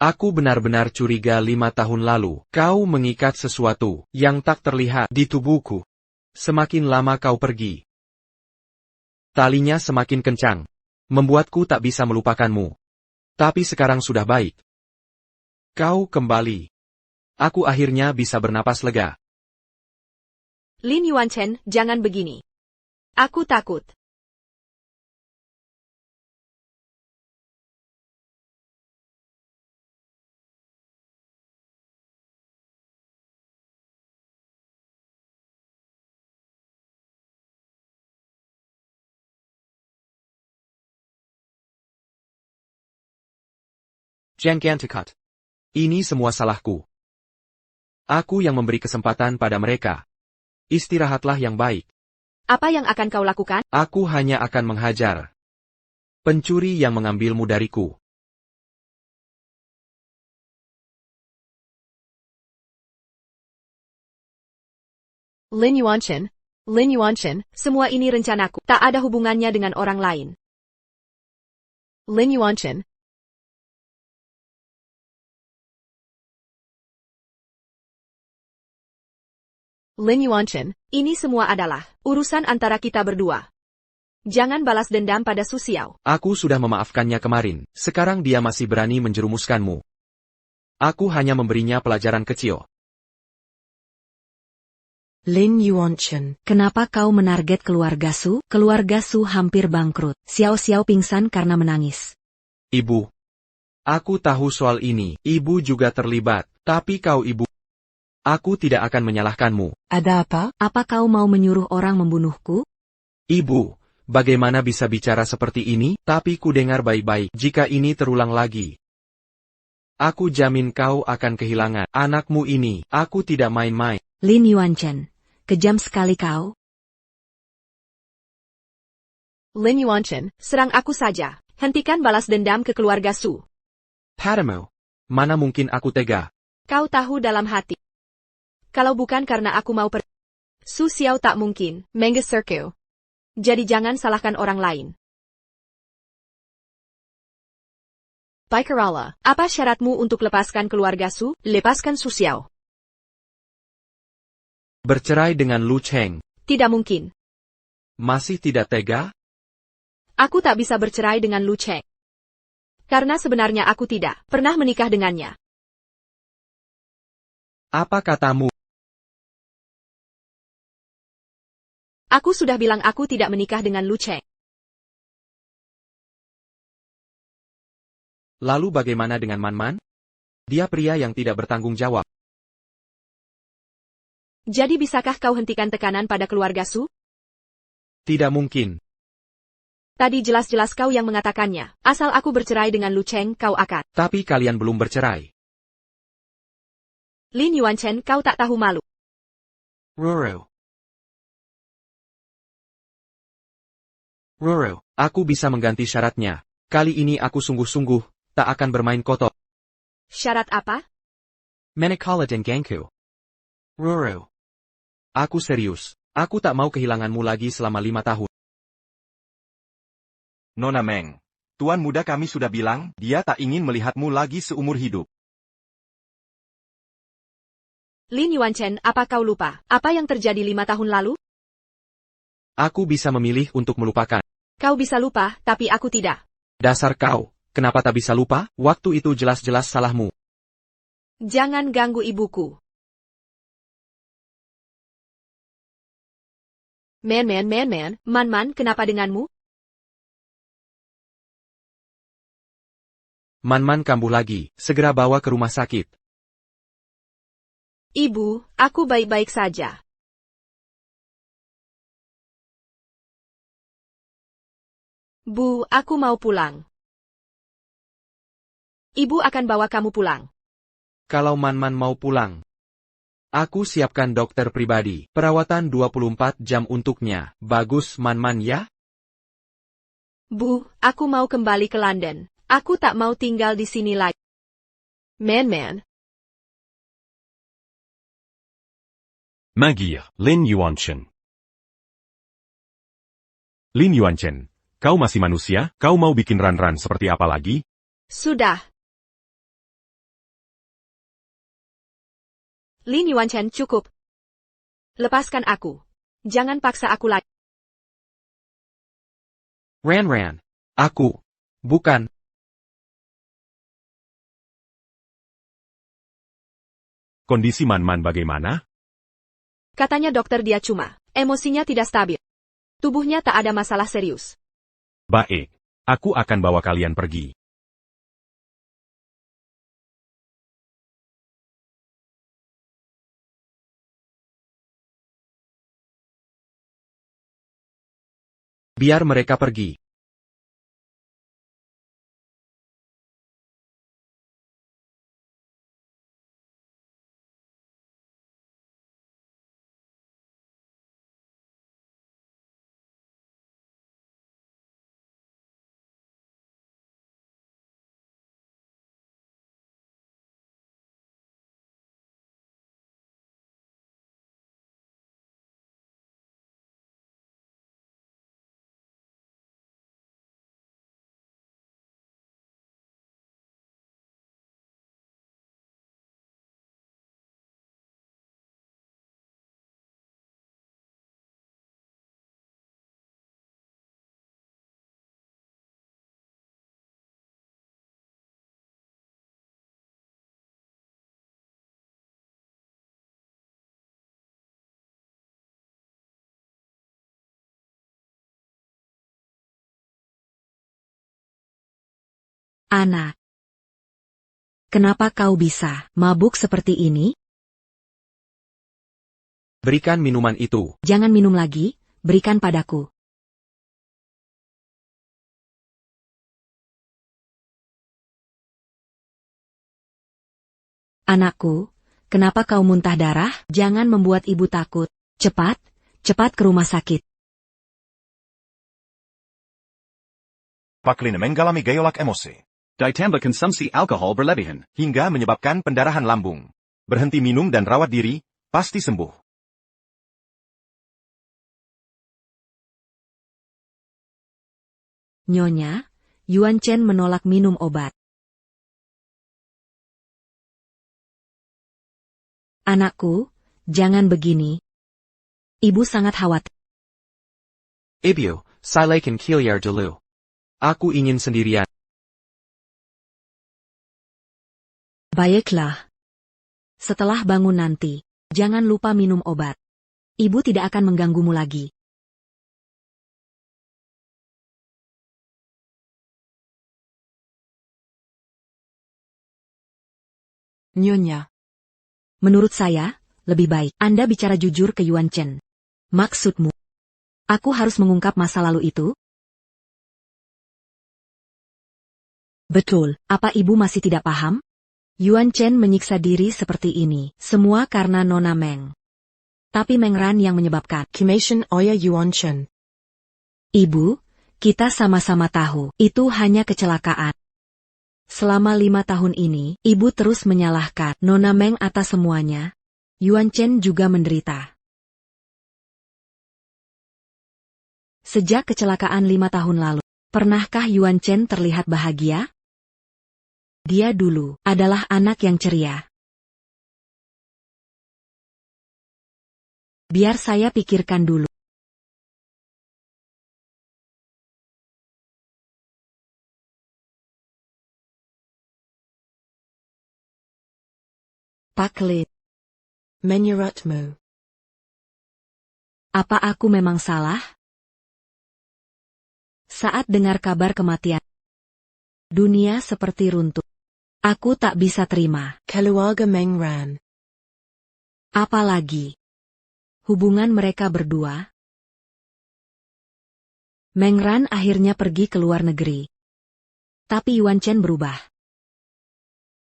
Aku benar-benar curiga 5 tahun lalu. Kau mengikat sesuatu yang tak terlihat di tubuhku. Semakin lama kau pergi, talinya semakin kencang. Membuatku tak bisa melupakanmu. Tapi sekarang sudah baik. Kau kembali. Aku akhirnya bisa bernapas lega. Lin Yuanchen, jangan begini. Aku takut. Jangan tekat. Ini semua salahku. Aku yang memberi kesempatan pada mereka. Istirahatlah yang baik. Apa yang akan kau lakukan? Aku hanya akan menghajar pencuri yang mengambilmu dariku. Lin Yuanchen, semua ini rencanaku. Tak ada hubungannya dengan orang lain. Lin Yuanchen. Ini semua adalah urusan antara kita berdua. Jangan balas dendam pada Su Xiao. Aku sudah memaafkannya kemarin. Sekarang dia masih berani menjerumuskanmu. Aku hanya memberinya pelajaran kecil. Lin Yuanchen. Kenapa kau menarget keluarga Su? Keluarga Su hampir bangkrut. Xiao pingsan karena menangis. Ibu. Aku tahu soal ini. Ibu juga terlibat. Tapi kau ibu. Aku tidak akan menyalahkanmu. Ada apa? Apa kau mau menyuruh orang membunuhku? Ibu, bagaimana bisa bicara seperti ini? Tapi ku dengar baik-baik. Jika ini terulang lagi, aku jamin kau akan kehilangan anakmu ini. Aku tidak main-main. Lin Yuanchen, kejam sekali kau. Lin Yuanchen, serang aku saja. Hentikan balas dendam ke keluarga Su. Padamu, mana mungkin aku tega? Kau tahu dalam hati. Kalau bukan karena aku mau pergi, Su Xiao tak mungkin menggeserku. Jadi jangan salahkan orang lain. Pai Kerala, apa syaratmu untuk lepaskan keluarga Su? Lepaskan Su Xiao. Bercerai dengan Lu Cheng. Tidak mungkin. Masih tidak tega? Aku tak bisa bercerai dengan Lu Cheng. Karena sebenarnya aku tidak pernah menikah dengannya. Apa katamu? Aku sudah bilang aku tidak menikah dengan Lu Cheng. Lalu bagaimana dengan Man-Man? Dia pria yang tidak bertanggung jawab. Jadi bisakah kau hentikan tekanan pada keluarga Su? Tidak mungkin. Tadi jelas-jelas kau yang mengatakannya. Asal aku bercerai dengan Lu Cheng, kau akan. Tapi kalian belum bercerai. Lin Yuanchen, kau tak tahu malu. Roro. Roro, aku bisa mengganti syaratnya. Kali ini aku sungguh-sungguh tak akan bermain kotor. Syarat apa? Manikalat dan Gangku. Roro. Aku serius. Aku tak mau kehilanganmu lagi selama 5 tahun. Nona Meng, tuan muda kami sudah bilang, dia tak ingin melihatmu lagi seumur hidup. Lin Yuanchen, apa kau lupa? Apa yang terjadi 5 tahun lalu? Aku bisa memilih untuk melupakan. Kau bisa lupa, tapi aku tidak. Dasar kau, kenapa tak bisa lupa? Waktu itu jelas-jelas salahmu. Jangan ganggu ibuku. Man, kenapa denganmu? Man-Man kambuh lagi, segera bawa ke rumah sakit. Ibu, aku baik-baik saja. Bu, aku mau pulang. Ibu akan bawa kamu pulang. Kalau Man-Man mau pulang, aku siapkan dokter pribadi, perawatan 24 jam untuknya. Bagus Man-Man ya? Bu, aku mau kembali ke London. Aku tak mau tinggal di sini lagi. Man. Magir, Lin Yuanchen. Lin Yuanchen, kau masih manusia? Kau mau bikin ran-ran seperti apa lagi? Sudah. Lin Yuanchen, cukup. Lepaskan aku. Jangan paksa aku lagi. Ran. Aku. Bukan. Kondisi Man-Man bagaimana? Katanya dokter dia cuma emosinya tidak stabil. Tubuhnya tak ada masalah serius. Baik. Aku akan bawa kalian pergi. Biar mereka pergi. Anak. Kenapa kau bisa mabuk seperti ini? Berikan minuman itu. Jangan minum lagi, berikan padaku. Anakku, kenapa kau muntah darah? Jangan membuat ibu takut. Cepat ke rumah sakit. Paklin mengalami gejolak emosi. Ditambah konsumsi alkohol berlebihan. Hingga menyebabkan pendarahan lambung. Berhenti minum dan rawat diri, pasti sembuh. Nyonya, Yuan Chen menolak minum obat. Anakku, jangan begini. Ibu sangat khawatir. Ibu, silakan keluar dulu. Aku ingin sendirian. Baiklah. Setelah bangun nanti, jangan lupa minum obat. Ibu tidak akan mengganggumu lagi. Nyonya. Menurut saya, lebih baik Anda bicara jujur ke Yuan Chen. Maksudmu? Aku harus mengungkap masa lalu itu? Betul, apa ibu masih tidak paham? Yuan Chen menyiksa diri seperti ini, semua karena Nona Meng. Tapi Meng Ran yang menyebabkan. Commission Oya Yuan Chen. Ibu, kita sama-sama tahu, itu hanya kecelakaan. Selama 5 tahun ini, ibu terus menyalahkan Nona Meng atas semuanya. Yuan Chen juga menderita. Sejak kecelakaan 5 tahun lalu, pernahkah Yuan Chen terlihat bahagia? Dia dulu adalah anak yang ceria. Biar saya pikirkan dulu. Pak Lin. Menurutmu, Apa aku memang salah? Saat dengar kabar kematian, dunia seperti runtuh. Aku tak bisa terima. keluarga Meng Ran. Apalagi hubungan mereka berdua. Meng Ran akhirnya pergi ke luar negeri. Tapi Yuan Chen berubah.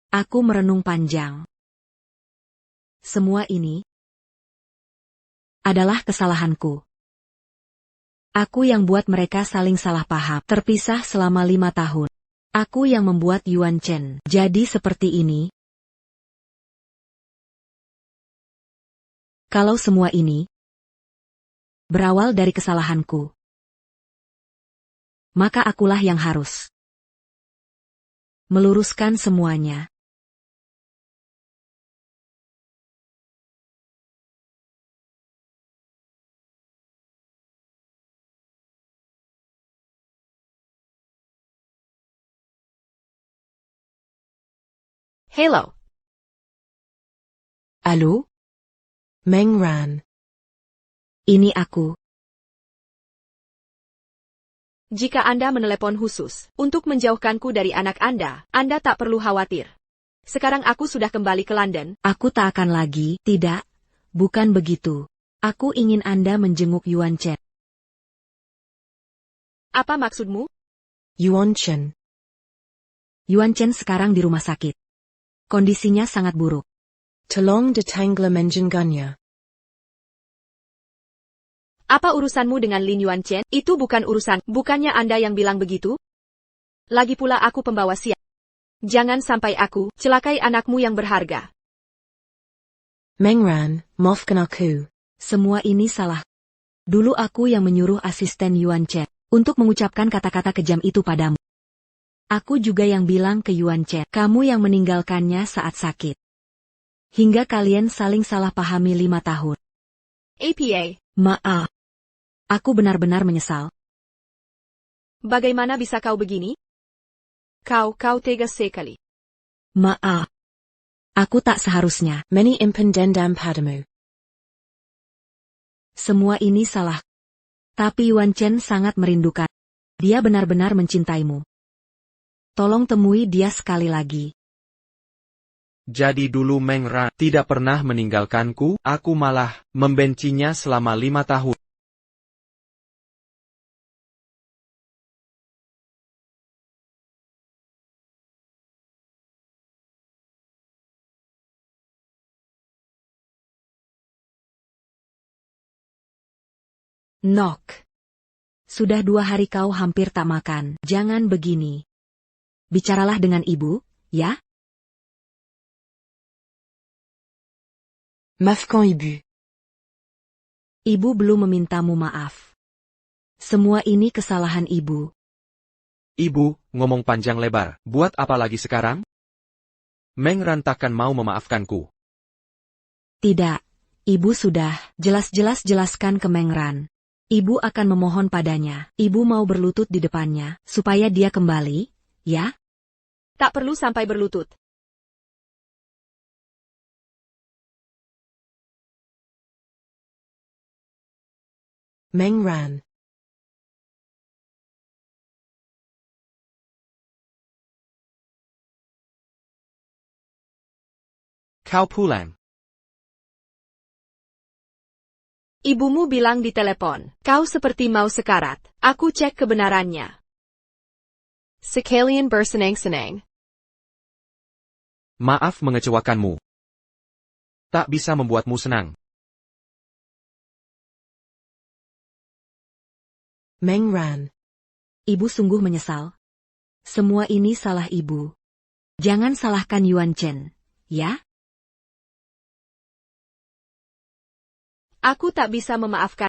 Aku merenung panjang. Semua ini adalah kesalahanku. Aku yang buat mereka saling salah paham, terpisah selama 5 tahun. Aku yang membuat Yuan Chen jadi seperti ini. Kalau semua ini berawal dari kesalahanku, maka akulah yang harus meluruskan semuanya. Hello. Halo? Meng Ran. Ini aku. Jika Anda menelepon khusus untuk menjauhkanku dari anak Anda tak perlu khawatir. Sekarang aku sudah kembali ke London. Aku tak akan lagi, tidak, bukan begitu. Aku ingin Anda menjenguk Yuan Chen. Apa maksudmu? Yuan Chen. Yuan Chen sekarang di rumah sakit. Kondisinya sangat buruk. Tolong ditangla menjenggannya. Apa urusanmu dengan Lin Yuan Chen? Itu bukan urusan, bukannya Anda yang bilang begitu? Lagi pula aku pembawa sial. Jangan sampai aku celakai anakmu yang berharga. Meng Ran, maafkan aku. Semua ini salah. Dulu aku yang menyuruh asisten Yuan Chen untuk mengucapkan kata-kata kejam itu padamu. Aku juga yang bilang ke Yuan Chen, kamu yang meninggalkannya saat sakit. Hingga kalian saling salah pahami 5 tahun. APA. Maaf. Aku benar-benar menyesal. Bagaimana bisa kau begini? Kau tega sekali. Maaf. Aku tak seharusnya. Many impen dendam padamu. Semua ini salah. Tapi Yuan Chen sangat merindukan. Dia benar-benar mencintaimu. Tolong temui dia sekali lagi. Jadi dulu Meng Ran tidak pernah meninggalkanku, aku malah membencinya selama 5 tahun. Nok. Sudah 2 hari kau hampir tak makan. Jangan begini. Bicaralah dengan ibu, ya? Maafkan ibu. Ibu belum memintamu maaf. Semua ini kesalahan ibu. Ibu, ngomong panjang lebar, buat apa lagi sekarang? Meng Ran takkan mau memaafkanku. Tidak, ibu sudah jelas-jelas jelaskan ke Meng Ran. Ibu akan memohon padanya. Ibu mau berlutut di depannya, supaya dia kembali, ya? Tak perlu sampai berlutut. Meng Ran. Kau pulang. Ibumu bilang di telepon, kau seperti mau sekarat. Aku cek kebenarannya. Sekalian bersenang-senang. Maaf mengecewakanmu. Tak bisa membuatmu senang. Meng Ran. Ibu sungguh menyesal. Semua ini salah ibu. Jangan salahkan Yuan Chen, ya? Aku tak bisa memaafkan.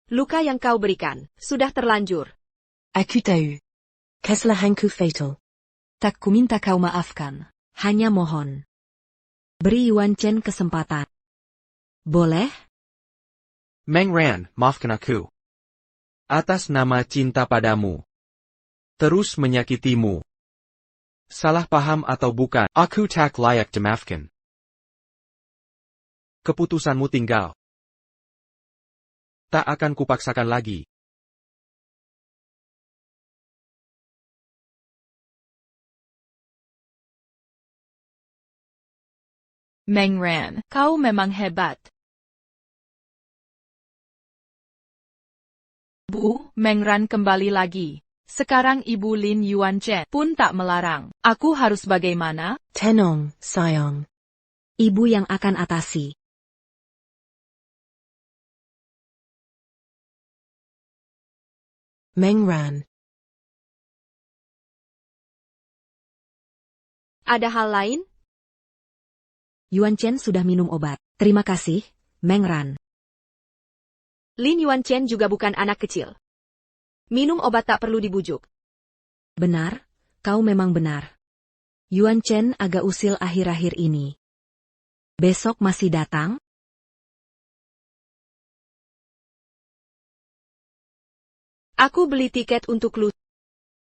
Luka yang kau berikan, sudah terlanjur. Aku tahu. Kesalahanku fatal. Tak kuminta kau maafkan. Hanya mohon. Beri Yuan Chen kesempatan. Boleh? Meng Ran, maafkan aku. Atas nama cinta padamu. Terus menyakitimu. Salah paham atau bukan, aku tak layak dimaafkan. Keputusanmu tinggal. Tak akan kupaksakan lagi. Meng Ran, kau memang hebat. Bu, Meng Ran kembali lagi. Sekarang Ibu Lin Yuan Chen pun tak melarang. Aku harus bagaimana? Tenong, sayang. Ibu yang akan atasi. Meng Ran. Ada hal lain? Yuan Chen sudah minum obat. Terima kasih, Meng Ran. Lin Yuan Chen juga bukan anak kecil. Minum obat tak perlu dibujuk. Benar, kau memang benar. Yuan Chen agak usil akhir-akhir ini. Besok masih datang? Aku beli tiket untuk lu.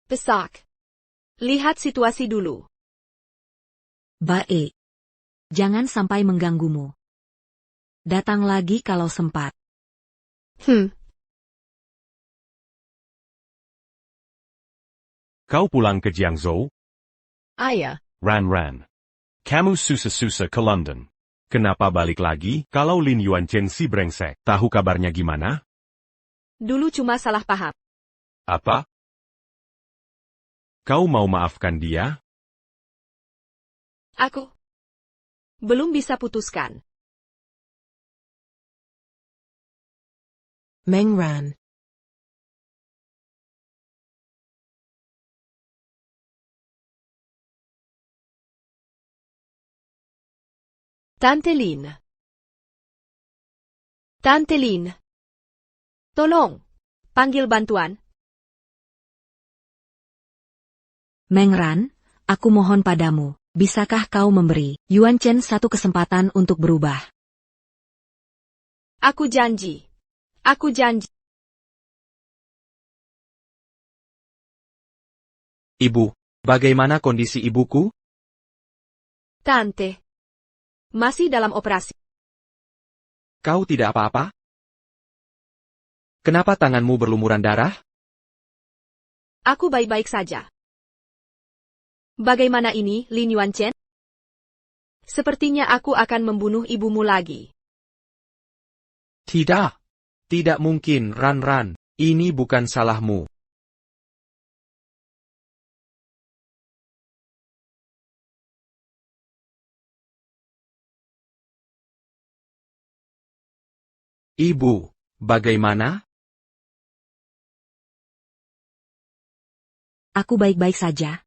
Besok. Lihat situasi dulu. Baik. Jangan sampai mengganggumu. Datang lagi kalau sempat. Kau pulang ke Jiangzhou? Ayah. Ran. Kamu susah-susah ke London. Kenapa balik lagi, kalau Lin Yuan Chen si brengsek? Tahu kabarnya gimana? Dulu cuma salah paham. Apa? Kau mau maafkan dia? Aku belum bisa putuskan. Meng Ran. Tante Lin. Tante Lin. Tolong. Panggil bantuan. Meng Ran, aku mohon padamu, bisakah kau memberi Yuan Chen satu kesempatan untuk berubah? Aku janji. Aku janji. Ibu, bagaimana kondisi ibuku? Tante. Masih dalam operasi. Kau tidak apa-apa? Kenapa tanganmu berlumuran darah? Aku baik-baik saja. Bagaimana ini, Lin Yuan Chen? Sepertinya aku akan membunuh ibumu lagi. Tidak. Tidak mungkin, Ran. Ini bukan salahmu. Ibu, bagaimana? Aku baik-baik saja.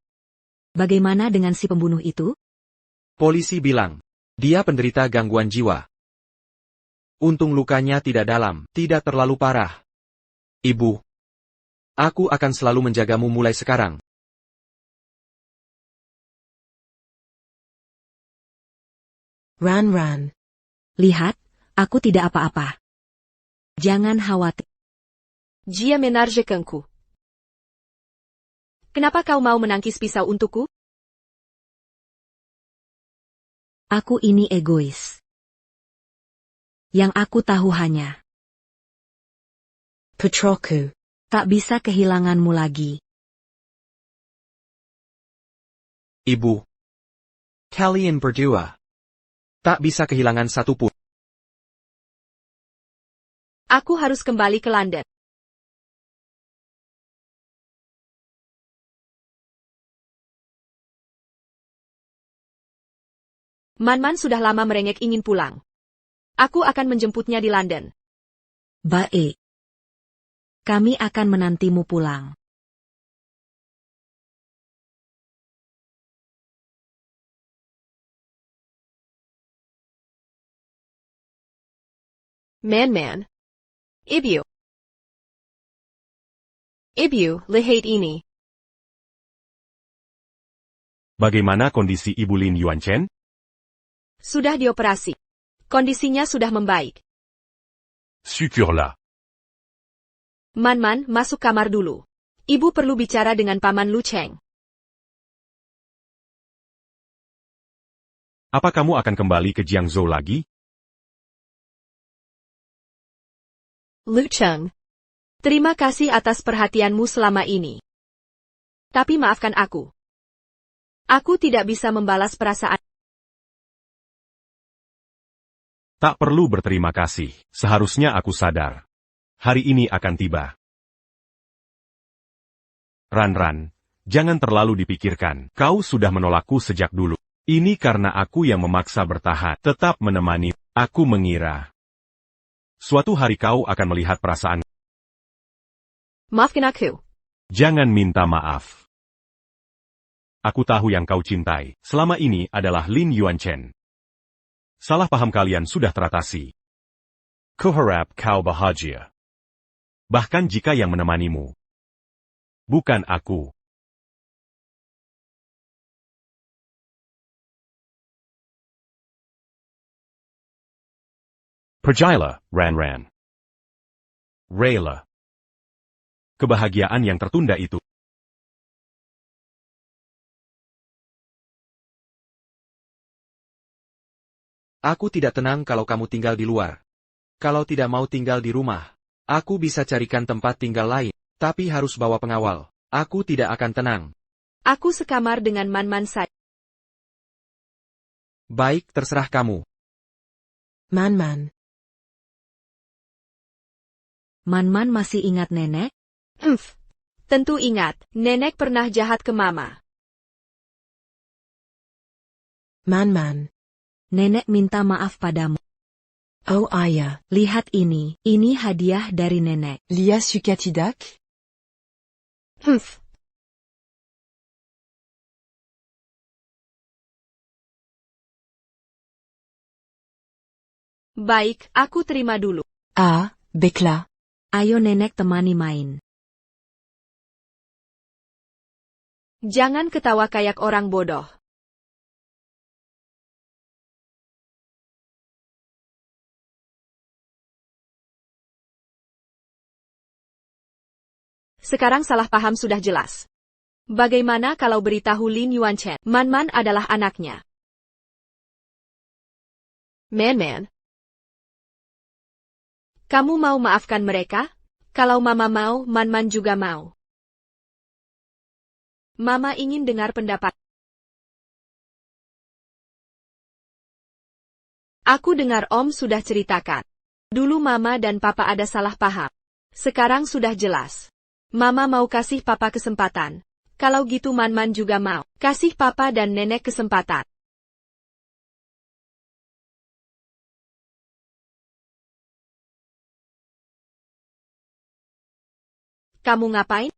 Bagaimana dengan si pembunuh itu? Polisi bilang, dia penderita gangguan jiwa. Untung lukanya tidak dalam, tidak terlalu parah. Ibu, aku akan selalu menjagamu mulai sekarang. Ran. Lihat, aku tidak apa-apa. Jangan khawatir. Jia menargetkanku. Kenapa kau mau menangkis pisau untukku? Aku ini egois. Yang aku tahu hanya Putraku. tak bisa kehilanganmu lagi. Ibu. Kalian berdua. Tak bisa kehilangan satu pun. Aku harus kembali ke London. Manman sudah lama merengek ingin pulang. Aku akan menjemputnya di London. Baik. Kami akan menantimu pulang. Man. Ibu. Ibu, lihat ini. Bagaimana kondisi Ibu Lin Yuanchen? Sudah dioperasi. Kondisinya sudah membaik. Syukurlah. Man, masuk kamar dulu. Ibu perlu bicara dengan Paman Lu Cheng. Apa kamu akan kembali ke Jiangzhou lagi? Lu Cheng. Terima kasih atas perhatianmu selama ini. Tapi maafkan aku. Aku tidak bisa membalas perasaan. Tak perlu berterima kasih, seharusnya aku sadar. Hari ini akan tiba. Ran, jangan terlalu dipikirkan, kau sudah menolakku sejak dulu. Ini karena aku yang memaksa bertahan, tetap menemani. Aku mengira suatu hari kau akan melihat perasaan. Maafkan aku. Jangan minta maaf. Aku tahu yang kau cintai, selama ini adalah Lin Yuanchen. Salah paham kalian sudah teratasi. Kuharap kau bahagia. Bahkan jika yang menemanimu bukan aku. Pergilah, Ran. Rela. Kebahagiaan yang tertunda itu. Aku tidak tenang kalau kamu tinggal di luar. Kalau tidak mau tinggal di rumah, aku bisa carikan tempat tinggal lain, tapi harus bawa pengawal. Aku tidak akan tenang. Aku sekamar dengan Man saja. Baik, terserah kamu. Man. Man masih ingat nenek? Tentu ingat, nenek pernah jahat ke Mama. Man. Nenek minta maaf padamu. Oh ayah. Lihat ini hadiah dari nenek. Lia suka tidak? Baik, aku terima dulu. Baiklah. Ayo nenek temani main. Jangan ketawa kayak orang bodoh. Sekarang salah paham sudah jelas. Bagaimana kalau beritahu Lin Yuanchen, Man adalah anaknya? Man. Kamu mau maafkan mereka? Kalau Mama mau, Man juga mau. Mama ingin dengar pendapat. Aku dengar Om sudah ceritakan. Dulu Mama dan Papa ada salah paham. Sekarang sudah jelas. Mama mau kasih Papa kesempatan. Kalau gitu Man juga mau kasih Papa dan Nenek kesempatan. Kamu ngapain?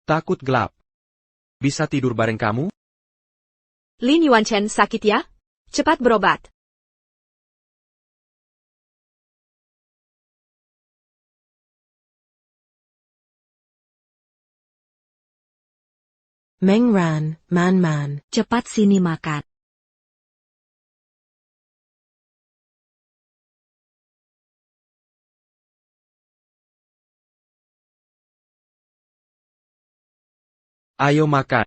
Takut gelap. Bisa tidur bareng kamu? Lin Yuanchen sakit ya? Cepat berobat. Meng Ran, Man. Cepat sini makan. Ayo makan.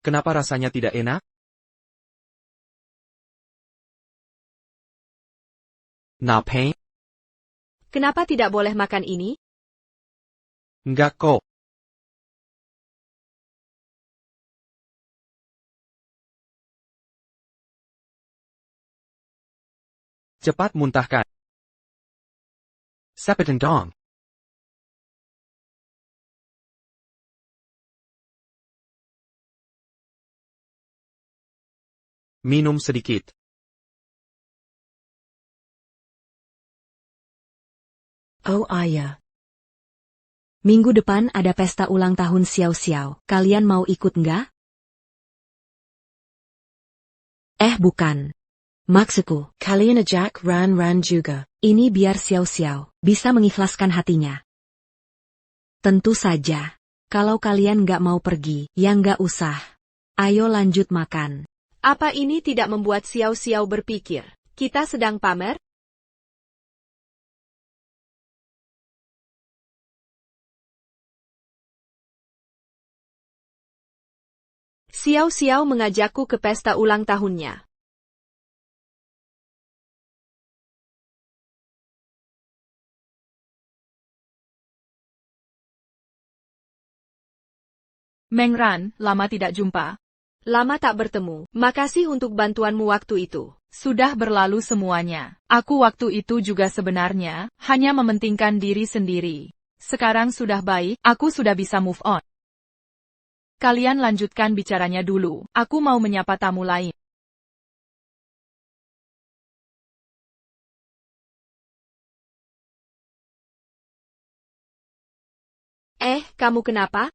Kenapa rasanya tidak enak? Napain? Kenapa tidak boleh makan ini? Enggak kok. Cepat muntahkan. Sepetan dong. Minum sedikit. Oh ayah. Minggu depan ada pesta ulang tahun Xiao Xiao. Kalian mau ikut nggak? Bukan. Maksudku, Kalian ajak Ran juga. ini biar Xiao Xiao bisa mengikhlaskan hatinya. Tentu saja. Kalau kalian nggak mau pergi, ya nggak usah. Ayo lanjut makan. Apa ini tidak membuat Xiao Xiao berpikir, kita sedang pamer? Xiao Xiao mengajakku ke pesta ulang tahunnya. Meng Ran, lama tidak jumpa. Lama tak bertemu. Makasih untuk bantuanmu waktu itu. Sudah berlalu semuanya. Aku waktu itu juga sebenarnya hanya mementingkan diri sendiri. Sekarang sudah baik, aku sudah bisa move on. Kalian lanjutkan bicaranya dulu. Aku mau menyapa tamu lain. Kamu kenapa?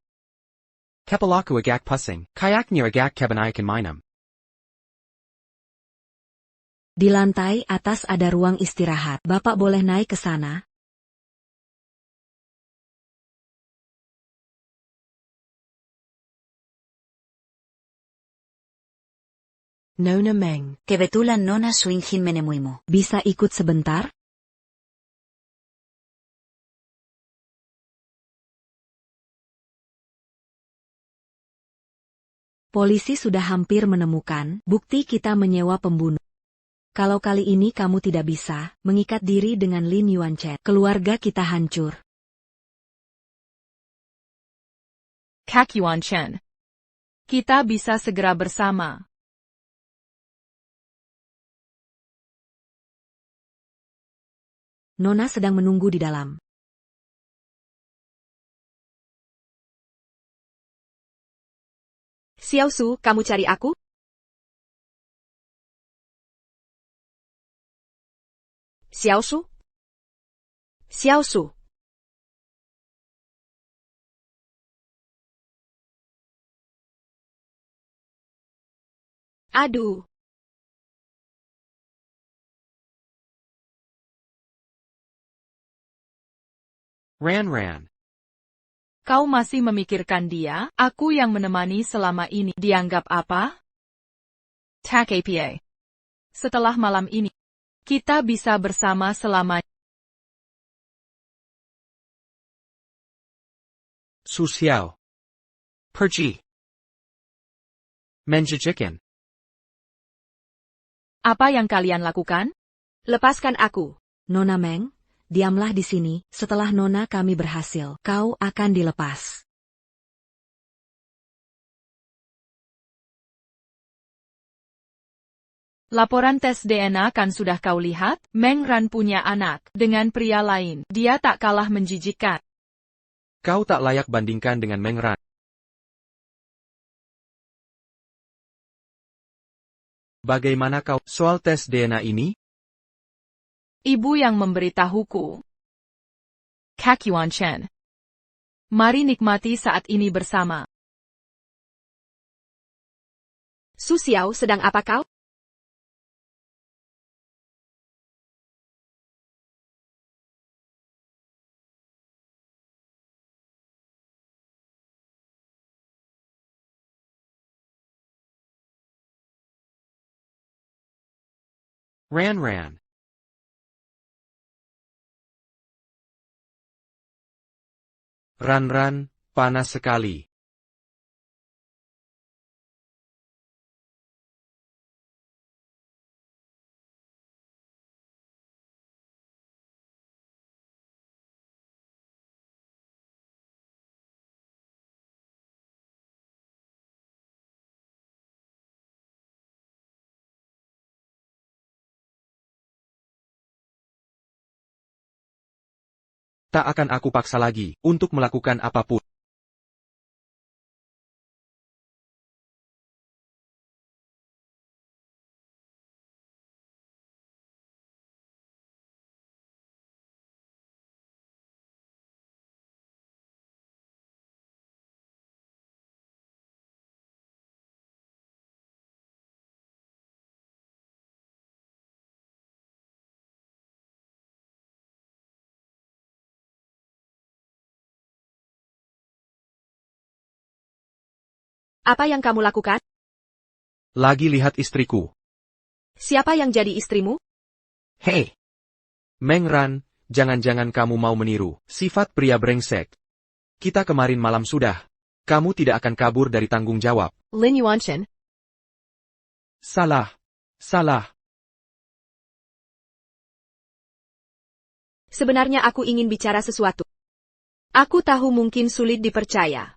Kepalaku agak pusing. Kayaknya agak kebanyakan minum. Di lantai atas ada ruang istirahat. Bapak boleh naik ke sana? Nona Meng. Kebetulan Nona suingin menemuimu. Bisa ikut sebentar? Polisi sudah hampir menemukan bukti kita menyewa pembunuh. Kalau kali ini kamu tidak bisa mengikat diri dengan Lin Yuanchen, keluarga kita hancur. Kak Yuanchen. Kita bisa segera bersama. Nona sedang menunggu di dalam. Xiao Su, kamu cari aku? Xiao Su? Xiao Su. Aduh. Ran. Kau masih memikirkan dia? Aku yang menemani selama ini. Dianggap apa? Tak apa. Setelah malam ini, kita bisa bersama selamanya. Su Xiao. Pergi. Menjajikan. Apa yang kalian lakukan? Lepaskan aku. Nona Meng, diamlah di sini. Setelah Nona kami berhasil, kau akan dilepas. Laporan tes DNA kan sudah kau lihat? Meng Ran punya anak dengan pria lain. Dia tak kalah menjijikkan. Kau tak layak bandingkan dengan Meng Ran. Bagaimana kau soal tes DNA ini? Ibu yang memberitahuku. Kak Yuanchen. Mari nikmati saat ini bersama. Su Xiao, sedang apa kau? Ran. Ran, panas sekali. Tak akan aku paksa lagi untuk melakukan apapun. Apa yang kamu lakukan? Lagi lihat istriku. Siapa yang jadi istrimu? Hei! Meng Ran, jangan-jangan kamu mau meniru sifat pria brengsek. Kita kemarin malam sudah. Kamu tidak akan kabur dari tanggung jawab. Lin Yuanchen, Salah. Sebenarnya aku ingin bicara sesuatu. Aku tahu mungkin sulit dipercaya.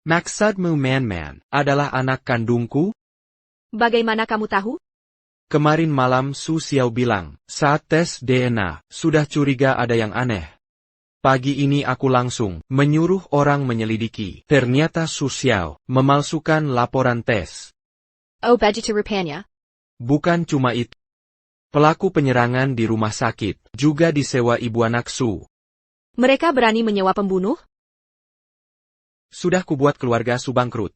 Maksudmu Man adalah anak kandungku? Bagaimana kamu tahu? Kemarin malam Su Xiao bilang, saat tes DNA, sudah curiga ada yang aneh. Pagi ini aku langsung menyuruh orang menyelidiki. Ternyata Su Xiao memalsukan laporan tes. Oh Bajita Rupanya, Bukan cuma itu. Pelaku penyerangan di rumah sakit juga disewa ibu anak Su. Mereka berani menyewa pembunuh? Sudah kubuat keluarga Su bangkrut.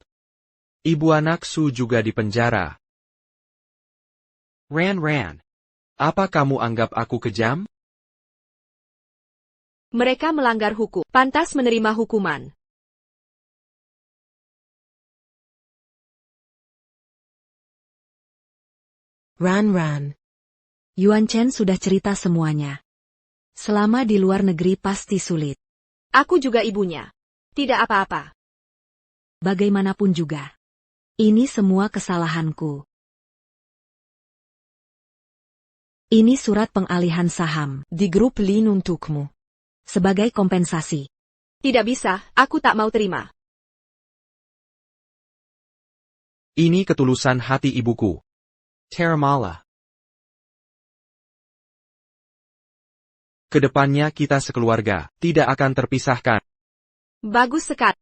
Ibu anak Su juga dipenjara. Ran, apa kamu anggap aku kejam? Mereka melanggar hukum, pantas menerima hukuman. Ran. Yuan Chen sudah cerita semuanya. Selama di luar negeri pasti sulit. Aku juga ibunya. Tidak apa-apa. Bagaimanapun juga. Ini semua kesalahanku. Ini surat pengalihan saham di grup Lin untukmu. Sebagai kompensasi. Tidak bisa, aku tak mau terima. Ini ketulusan hati ibuku. Terramala. Kedepannya kita sekeluarga tidak akan terpisahkan. Bagus sekali.